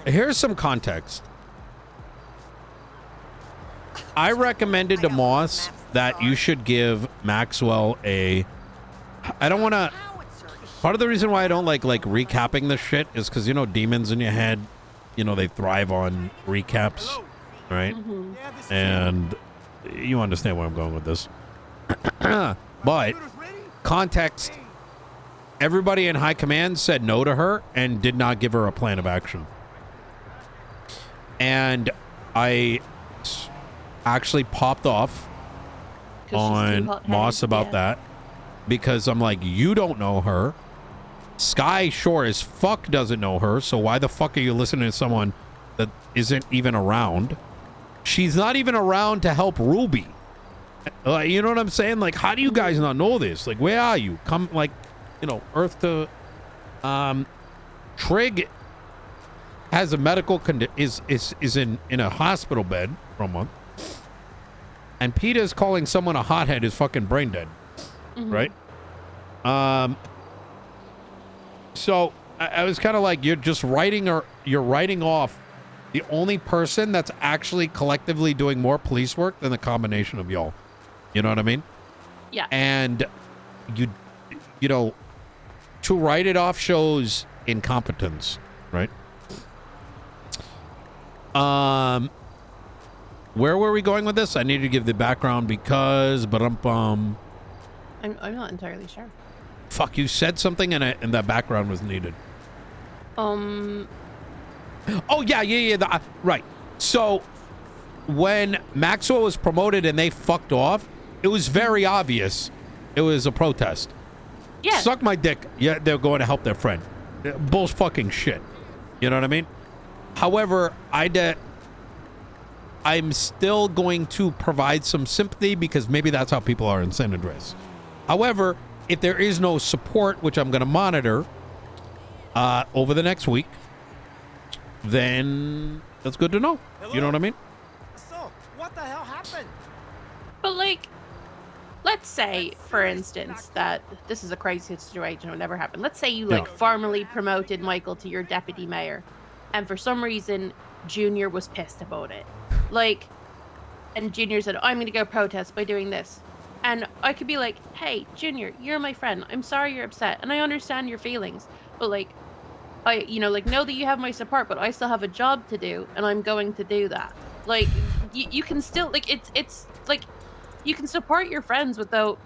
Here's some context. I recommended to Moss that you should give Maxwell a, I don't want to, part of the reason why I don't like recapping this shit is because, you know, demons in your head, you know, they thrive on recaps, right? And you understand where I'm going with this. But context, everybody in high command said no to her and did not give her a plan of action. And I actually popped off 'Cause she's too on hot-headed, Moss about yeah. that because I'm like, you don't know her. Sky sure as fuck doesn't know her, so why the fuck are you listening to someone that isn't even around? She's not even around to help Ruby. You know what I'm saying? Like, how do you guys not know this? Like, where are you? Come, like, Earth to Trig has a medical is in a hospital bed for a month, and Peter's calling someone a hothead is fucking brain dead, right? So I was kind of like, you're writing off the only person that's actually collectively doing more police work than the combination of y'all. You know what I mean? Yeah. And to write it off shows incompetence, right? Where were we going with this? I need to give the background because, I'm not entirely sure. Fuck, you said something and that background was needed. Oh yeah. Right. So when Maxwell was promoted and they fucked off, it was very obvious it was a protest. Yeah. Suck my dick. Yeah, they're going to help their friend. Bull's fucking shit. You know what I mean? However, I'm still going to provide some sympathy because maybe that's how people are in San Andreas. However, if there is no support, which I'm going to monitor over the next week, then that's good to know. Hello? You know what I mean? So, what the hell happened? But like, let's say, for instance, that this is a crazy situation, it would never happen. Let's say you formally promoted Michael to your deputy mayor, and for some reason, Junior was pissed about it. And Junior said, I'm going to go protest by doing this. And I could be like, hey, Junior, you're my friend. I'm sorry you're upset, and I understand your feelings. But know that you have my support, but I still have a job to do, and I'm going to do that. You can still, it's you can support your friends without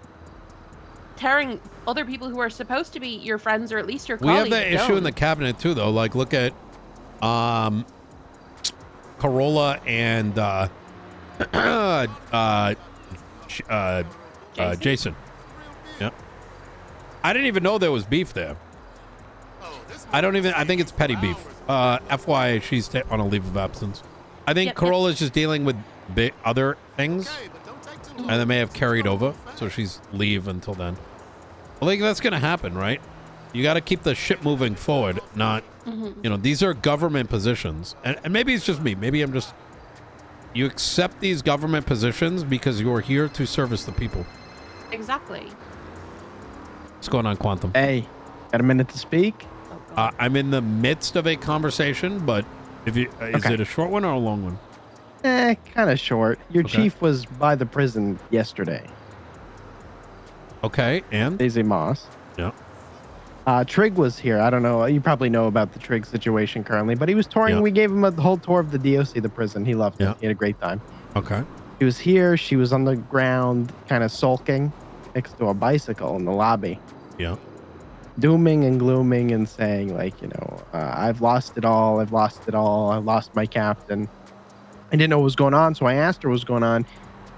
tearing other people who are supposed to be your friends or at least your colleagues. We have that issue in the cabinet too, though. Like, look at Corolla and Jason. Yeah. I didn't even know there was beef there. I think it's petty beef. FYI, she's on a leave of absence. I think Corolla's just dealing with other things, and they may have carried over, so she's leave until then. I think that's going to happen, right? You got to keep the shit moving forward, not, these are government positions. And maybe it's just me. Maybe I'm just, you accept these government positions because you're here to service the people. Exactly. What's going on, Quantum? Hey, got a minute to speak? I'm in the midst of a conversation, but is it a short one or a long one? Kind of short. Your chief was by the prison yesterday. Okay, and? Daisy Moss. Yeah. Trig was here. I don't know. You probably know about the Trig situation currently, but he was touring. Yeah. We gave him a whole tour of the DOC, the prison. He loved it. He had a great time. Okay. He was here. She was on the ground, kind of sulking next to a bicycle in the lobby. Yeah. Dooming and glooming and saying, I've lost it all. I've lost it all. I lost my captain. I didn't know what was going on, so I asked her what was going on.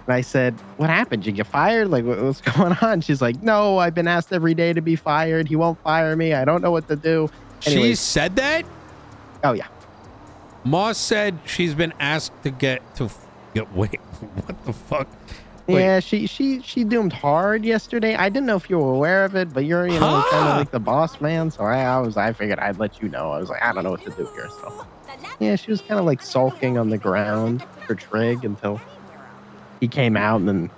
And I said, what happened? Did you get fired? What's going on? She's like, no, I've been asked every day to be fired. He won't fire me. I don't know what to do. Anyways, she said that? Oh, yeah. Moss said she's been asked to wait, what the fuck? Wait. Yeah, she doomed hard yesterday. I didn't know if you were aware of it, but you're, kind of like the boss man. So I figured I'd let you know. I was like, I don't know what to do here. So yeah, she was kind of like sulking on the ground for Trig until he came out and then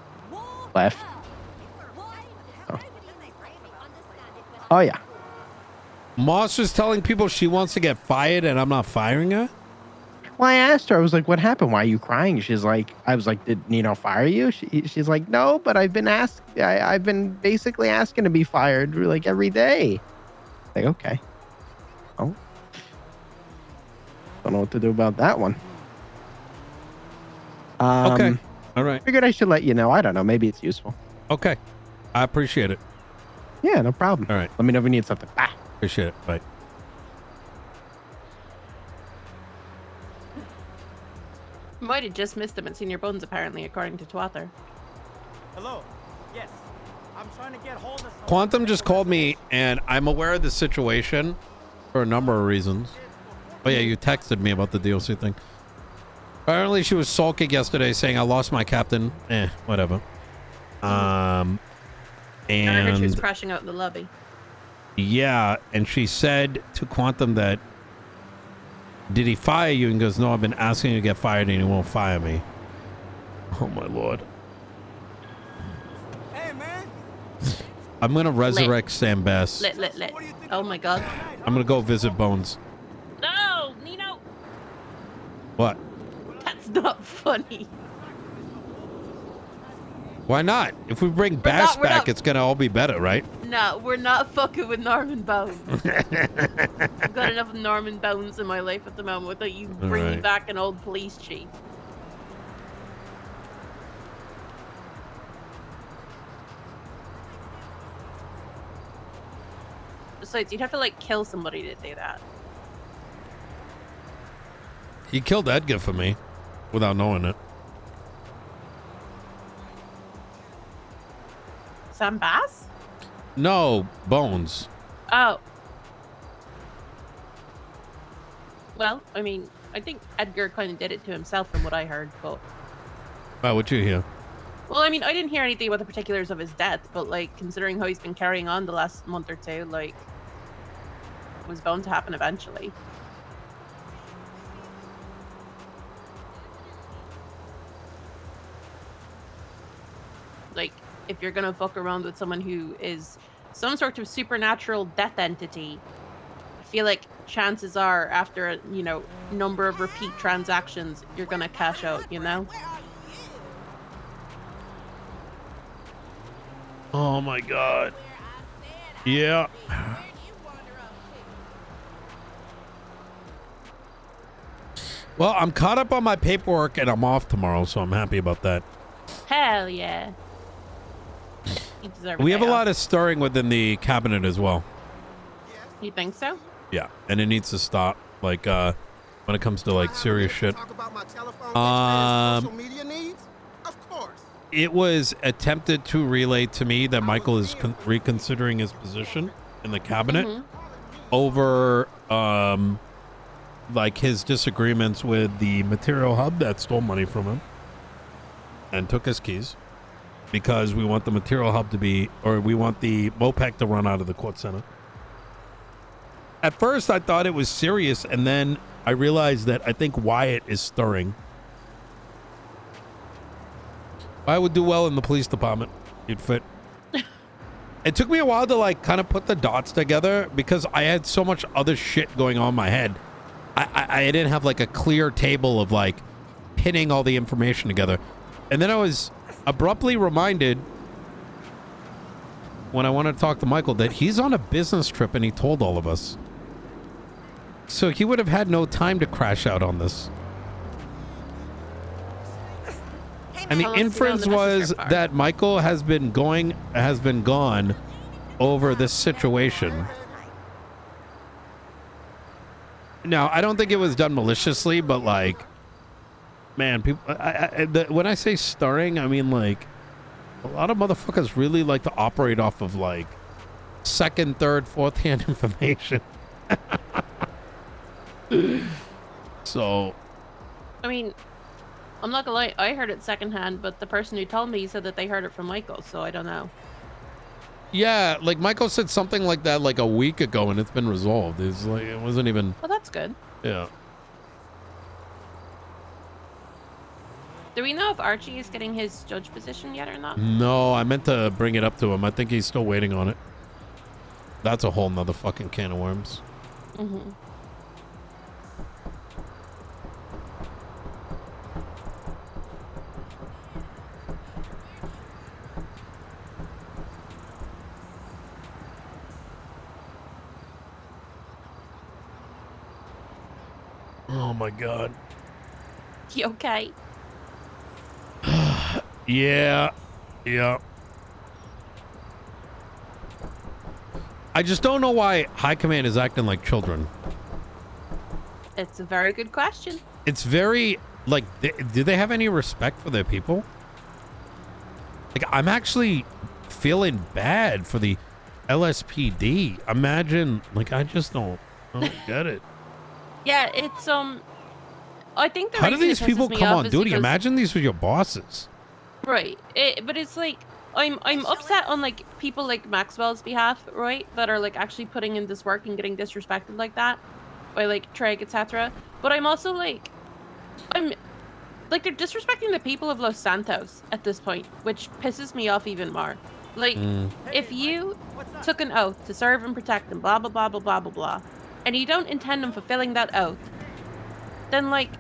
left. Oh yeah. Moss was telling people she wants to get fired and I'm not firing her? Well, I asked her, I was like, what happened? Why are you crying? I was like, did Nino fire you? She's like, no, but I've been basically asking to be fired every day. Like, okay. Oh. Don't know what to do about that one. Okay. All right. Figured I should let you know. I don't know. Maybe it's useful. Okay. I appreciate it. Yeah, no problem. All right. Let me know if you need something. Bye. Appreciate it. Bye. Might have just missed him at Senior Bones, apparently, according to Twather. Hello. Yes. I'm trying to get hold of Quantum just called me, and I'm aware of the situation for a number of reasons. Oh, yeah, you texted me about the DLC thing. Apparently, she was sulking yesterday, saying, I lost my captain. Whatever. I heard she was crashing out in the lobby. Yeah, and she said to Quantum that, did he fire you? And he goes, no, I've been asking you to get fired and he won't fire me. Oh, my Lord. Hey, man. I'm going to resurrect Sam Bass. Lit. Oh, my God. I'm going to go visit Bones. No, Nino. What? That's not funny. Why not? If we bring Bass back, it's going to all be better, right? No, we're not fucking with Norman Bones. I've got enough Norman Bones in my life at the moment without you bringing right. back an old police chief. Besides, you'd have to, like, kill somebody to do that. He killed Edgar for me without knowing it. Sam Bass? No, Bones. Oh. Well, I mean, I think Edgar kind of did it to himself from what I heard, but... Wow, what you hear? Well, I mean, I didn't hear anything about the particulars of his death, but, like, considering how he's been carrying on the last month or two, like, it was bound to happen eventually. Like, if you're gonna fuck around with someone who is some sort of supernatural death entity, I feel like chances are after a, you know, number of repeat transactions, you're gonna cash out, you know? Oh my God. Yeah. Well, I'm caught up on my paperwork and I'm off tomorrow, so I'm happy about that. Hell yeah. You deserve We have a day lot off. of stirring within the cabinet as well. You think so? Yeah, and it needs to stop. Like, when it comes to like serious shit. It was attempted to relay to me that Michael is reconsidering his position in the cabinet over, like his disagreements with the material hub that stole money from him and took his keys. Because we want the material hub to be, or we want the MOPEC to run out of the court center. At first, I thought it was serious, and then I realized that I think Wyatt is stirring. Wyatt would do well in the police department. He'd fit. It took me a while to like kind of put the dots together because I had so much other shit going on in my head. I didn't have like a clear table of like pinning all the information together. And then I was abruptly reminded when I wanted to talk to Michael that he's on a business trip and he told all of us. So he would have had no time to crash out on this. And the inference was that Michael has been gone over this situation. Now, I don't think it was done maliciously, but like, man, people, when I say stirring, I mean like a lot of motherfuckers really like to operate off of like second, third, fourth hand information. So, I mean, I'm not gonna lie, I heard it secondhand, but the person who told me said that they heard it from Michael, so I don't know. yeah, like Michael said something like that like a week ago and it's been resolved. It's like, it wasn't even, Well, that's good. yeah. Do we know if Archie is getting his judge position yet or not? No, I meant to bring it up to him. I think he's still waiting on it. That's a whole nother fucking can of worms. Mm-hmm. Oh my God. You okay? Yeah. Yeah. I just don't know why High Command is acting like children. It's a very good question. It's very, like, do they have any respect for their people? Like, I'm actually feeling bad for the LSPD. Imagine, like, I don't get it. Yeah, it's, I think the How do reason it these people pisses me come off on is duty? because- Imagine these were your bosses. Right. But it's like, I'm upset on like people like Maxwell's behalf, right? That are like actually putting in this work and getting disrespected like that by like Treg, etc. But I'm also like, I'm like they're disrespecting the people of Los Santos at this point, which pisses me off even more. Like, if you took an oath to serve and protect and blah blah blah blah blah blah blah, and you don't intend on fulfilling that oath, then like,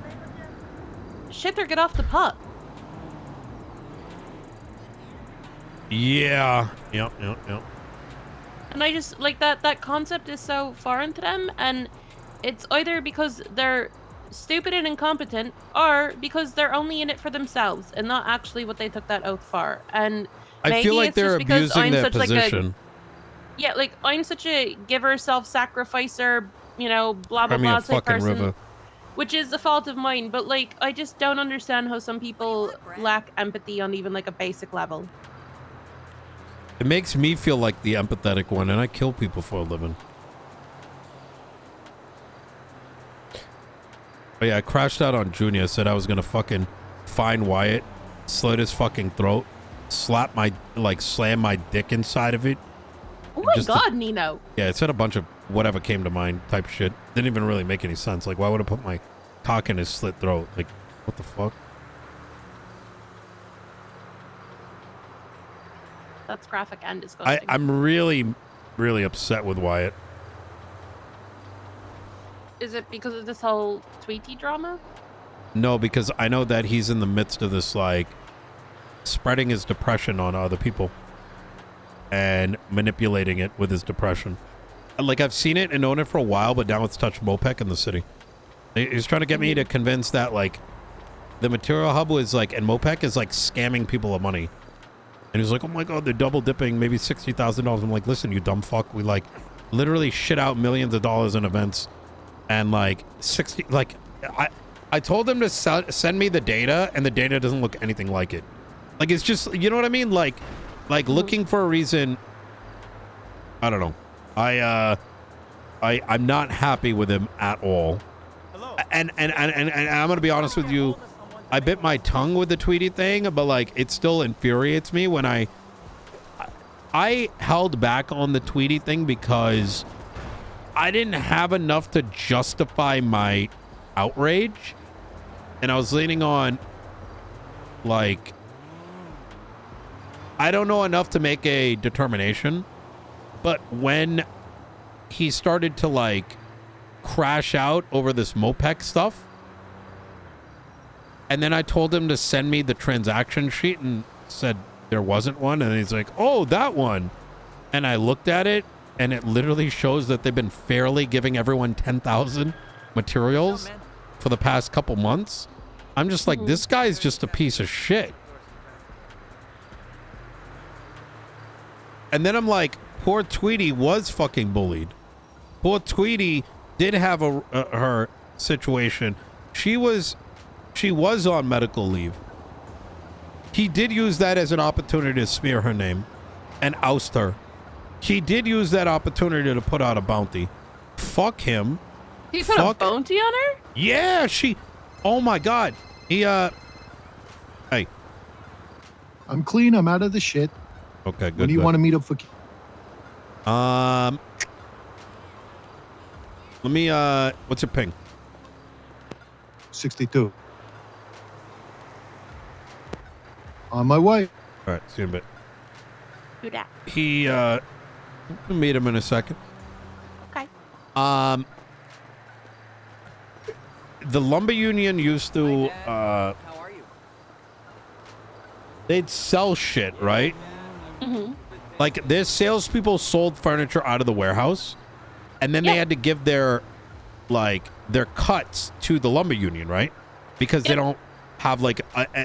shit or get off the pot. Yeah. Yep. And I just like that concept is so foreign to them, and it's either because they're stupid and incompetent, or because they're only in it for themselves and not actually what they took that oath for. And I feel like they're abusing their position. Yeah, like I'm such a giver, self-sacrificer, you know, blah blah Cry me blah a type fucking person. river. Which is a fault of mine, but like I just don't understand how some people lack empathy on even like a basic level. It makes me feel like the empathetic one, and I kill people for a living. But yeah, I crashed out on Junior, said I was gonna fucking find Wyatt, slit his fucking throat, slam my dick inside of it. Oh my god, Nino. Yeah, it said a bunch of whatever came to mind type shit. Didn't even really make any sense. Like, why would I put my cock in his slit throat? Like, what the fuck? That's graphic and disgusting. I'm really, really upset with Wyatt. Is it because of this whole Tweety drama? No, because I know that he's in the midst of this, like, spreading his depression on other people and manipulating it with his depression. Like, I've seen it and known it for a while, but now it's touched Mopec in the city. He's trying to get me to convince that, like, the material hub was, like, and Mopec is, like, scamming people of money. And he's like, oh my god, they're double dipping, maybe $60,000. I'm like, listen, you dumb fuck. We, like, literally shit out millions of dollars in events. And, like, 60, like, I told him to send me the data, and the data doesn't look anything like it. Like, it's just, you know what I mean? Like looking for a reason. I don't know. I'm not happy with him at all. And I'm gonna be honest with you. I bit my tongue with the Tweety thing, but like it still infuriates me when I held back on the Tweety thing because I didn't have enough to justify my outrage, and I was leaning on like I don't know enough to make a determination. But when he started to like crash out over this Mopec stuff, and then I told him to send me the transaction sheet and said there wasn't one, and he's like, oh, that one. And I looked at it, and it literally shows that they've been fairly giving everyone 10,000 materials for the past couple months. I'm just like, this guy's just a piece of shit. And then I'm like, poor Tweety was fucking bullied. Poor Tweety did have her situation. She was on medical leave. He did use that as an opportunity to smear her name and oust her. He did use that opportunity to put out a bounty. Fuck him. He put a bounty on her? Yeah, oh my god. He hey. I'm clean. I'm out of the shit. Okay, good. When do you want to meet up for? Let me what's your ping? 62. On my way. All right, see you in a bit. Who dat? We'll meet him in a second. Okay. The lumber union used to How are you? they'd sell shit, right? Mm-hmm. Like their salespeople sold furniture out of the warehouse, and then they had to give their cuts to the lumber union, right? Because they don't have like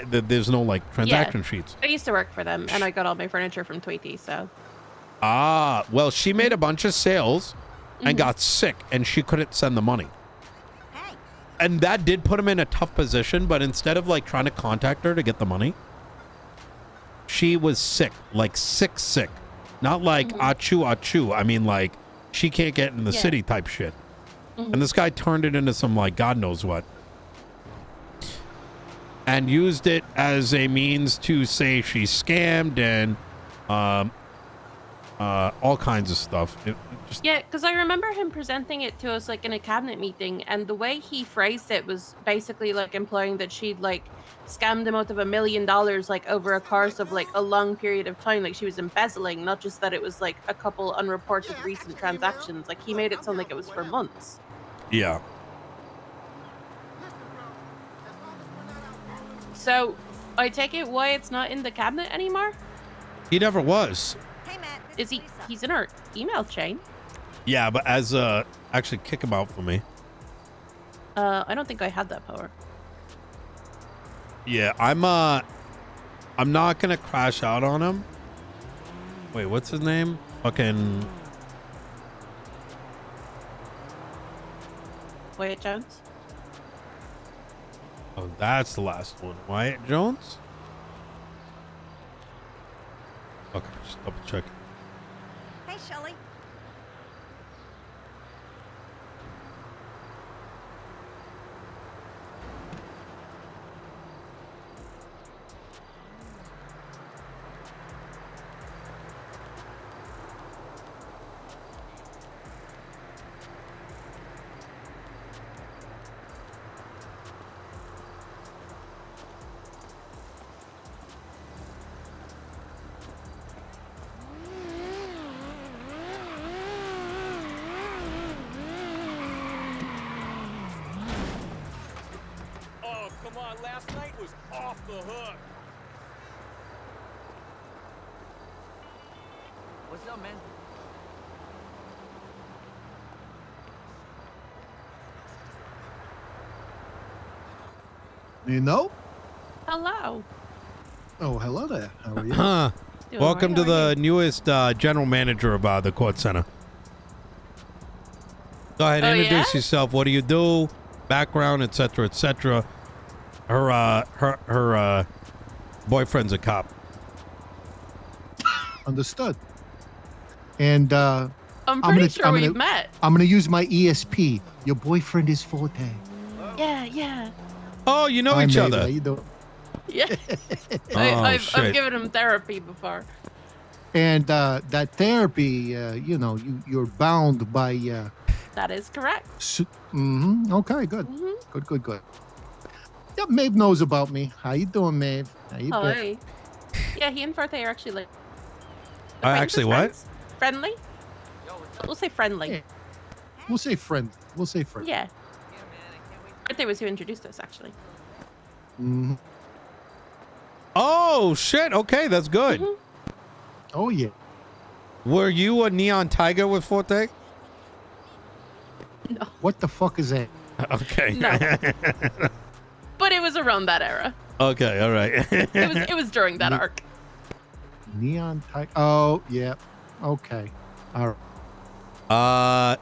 there's no like transaction sheets. I used to work for them, and I got all my furniture from Tweety, so. Ah, well, she made a bunch of sales and got sick, and she couldn't send the money. And that did put him in a tough position, but instead of like trying to contact her to get the money, she was sick, like sick. Not like achoo. I mean, like she can't get in the city type shit. And this guy turned it into some like God knows what. And used it as a means to say she scammed and all kinds of stuff. Yeah, because I remember him presenting it to us like in a cabinet meeting, and the way he phrased it was basically like implying that she'd like scammed him out of $1 million like over a course of like a long period of time, like she was embezzling, not just that it was like a couple unreported recent transactions. Like he made it sound like it was for months. Yeah. So I take it why it's not in the cabinet anymore? He never was. Hey, Matt. Is he? He's in our email chain. Yeah, but as actually kick him out for me. I don't think I had that power. Yeah, I'm not gonna crash out on him. Wait, what's his name? Fucking Wyatt Jones. Oh, that's the last one. Wyatt Jones? Okay, just double check. Hey, Shelly. Oh, come on. Last night was off the hook. What's up, man? Nino? Hello. Oh, hello there. How are you? Doing Welcome right, to how are the newest general manager of the court center. Go ahead, Oh, introduce yeah? yourself. What do you do? Background, etc., etc. Her boyfriend's a cop. Understood. And I'm I'm pretty gonna- sure I'm we've gonna- met. I'm gonna use my ESP. Your boyfriend is Forte. Yeah, yeah. Oh, you know Hi, each Maeve. other. How you doing? Yeah. Oh, I've shit. given him therapy before. And that therapy, you're bound by. That is correct. Okay, good. Mm-hmm. Good. Yeah, Maeve knows about me. How you doing, Maeve? How you doing? Hi. Yeah, he and Forte are actually like. Actually, what? friends. Friendly? We'll say friendly. Yeah. We'll say friend. Yeah. Forte was who introduced us, actually. Mhm. Oh, shit. Okay, that's good. Mhm. Oh, yeah. Were you a neon tiger with Forte? No. What the fuck is that? Okay. No. But it was around that era. Okay, all right. It was during that arc. Neon type. Oh, yeah. Okay. All right.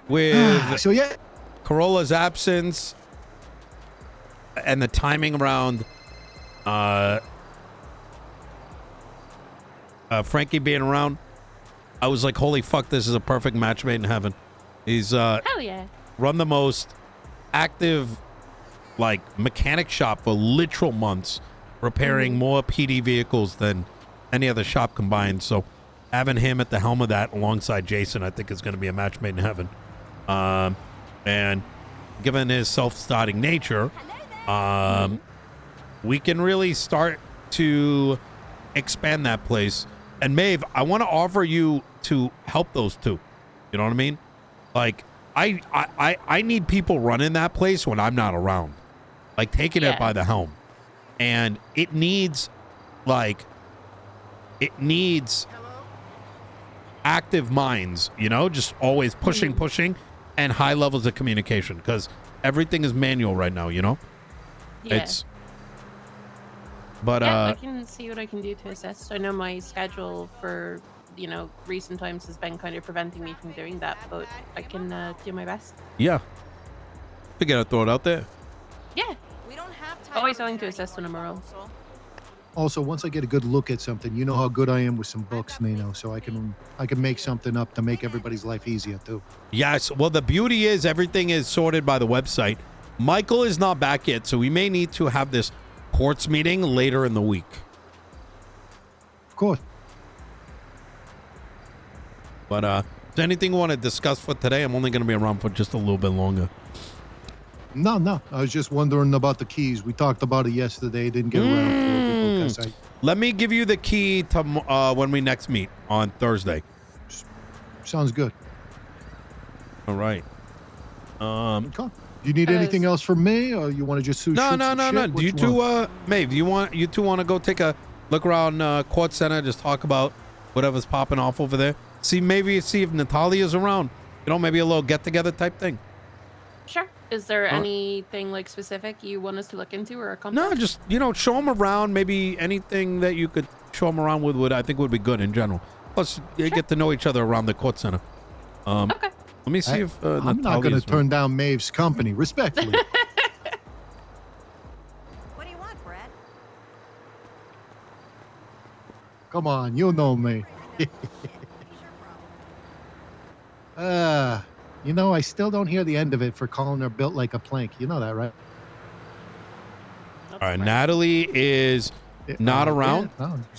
With So, yeah. Corolla's absence and the timing around Frankie being around, I was like, holy fuck, this is a perfect match made in heaven. He's Hell yeah. run the most active like mechanic shop for literal months, repairing more PD vehicles than any other shop combined. So having him at the helm of that alongside Jason, I think is going to be a match made in heaven. And given his self-starting nature, we can really start to expand that place. And Maeve, I want to offer you to help those two. You know what I mean? Like, I need people running that place when I'm not around, like taking it by the helm. And it needs active minds, you know, just always pushing, and high levels of communication, because everything is manual right now, you know? Yeah. But I can see what I can do to assist. I know my schedule for, recent times has been kind of preventing me from doing that, but I can do my best. yeah. We gotta throw it out there. Yeah. We don't have time. Always willing to assist when I'm around. Also, once I get a good look at something, you know how good I am with some books, Nino, so I can make something up to make everybody's life easier too. Yes. Well, the beauty is everything is sorted by the website. Michael is not back yet, so we may need to have this courts meeting later in the week. course. But is there anything you want to discuss for today? I'm only going to be around for just a little bit longer. No. I was just wondering about the keys. We talked about it yesterday. Didn't get around to it because Let me give you the key to when we next meet on Thursday. Sounds good. All right. Okay. Do you need anything else from me, or you want to just shoot No. some shit? Do you two, Maeve? You two want to go take a look around Court Center? Just talk about whatever's popping off over there. See if Natalia's around. You know, maybe a little get together type thing. Sure. Is there anything like specific you want us to look into or accomplish? No, just show them around. Maybe anything that you could show them around with would I think would be good in general. Plus, you get to know each other around the Court Center. Okay. Let me see if I'm not going to turn down Maeve's company, respectfully. What do you want, Brad? Come on, you know me. I still don't hear the end of it for calling her built like a plank. You know that, right? All right, Natalie is not around,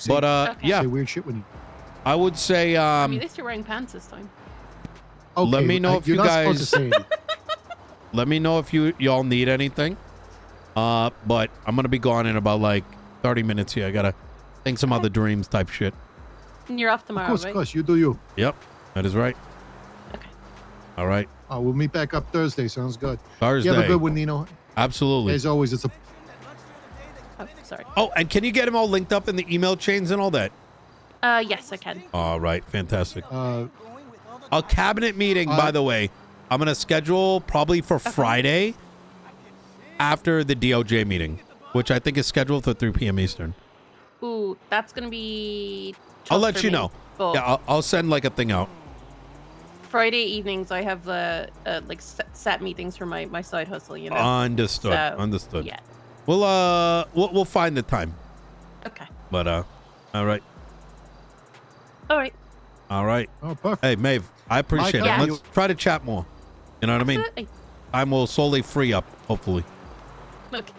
but yeah, say weird shit when you. I would say I mean, at least you're wearing pants this time. Okay, let me know if you you're not guys. supposed to say anything. Let me know if y'all need anything. But I'm gonna be gone in about like 30 minutes here. I gotta think some other dreams type shit. And you're off tomorrow, Of right? course, you do you. Yep, that is right. Okay. All right. We'll meet back up Thursday. Sounds good. Thursday. You have a good one, Nino. Absolutely. As always, it's a. Oh, sorry. Oh, and can you get them all linked up in the email chains and all that? Yes, I can. All right, fantastic. A cabinet meeting, by the way, I'm gonna schedule probably for Friday after the DOJ meeting, which I think is scheduled for 3 p.m. Eastern. Ooh, that's gonna be. I'll tough let for you me, know. but Yeah, I'll send like a thing out. Friday evenings, I have like set meetings for my side hustle. You know. Understood. So, Understood. Yeah. We'll find the time. Okay. But all right. All right. All right. Oh, perfect. Hey, Maeve, I appreciate it. Yeah. Let's try to chat more. You know what I mean? Absolutely. Time will slowly free up, hopefully. Okay.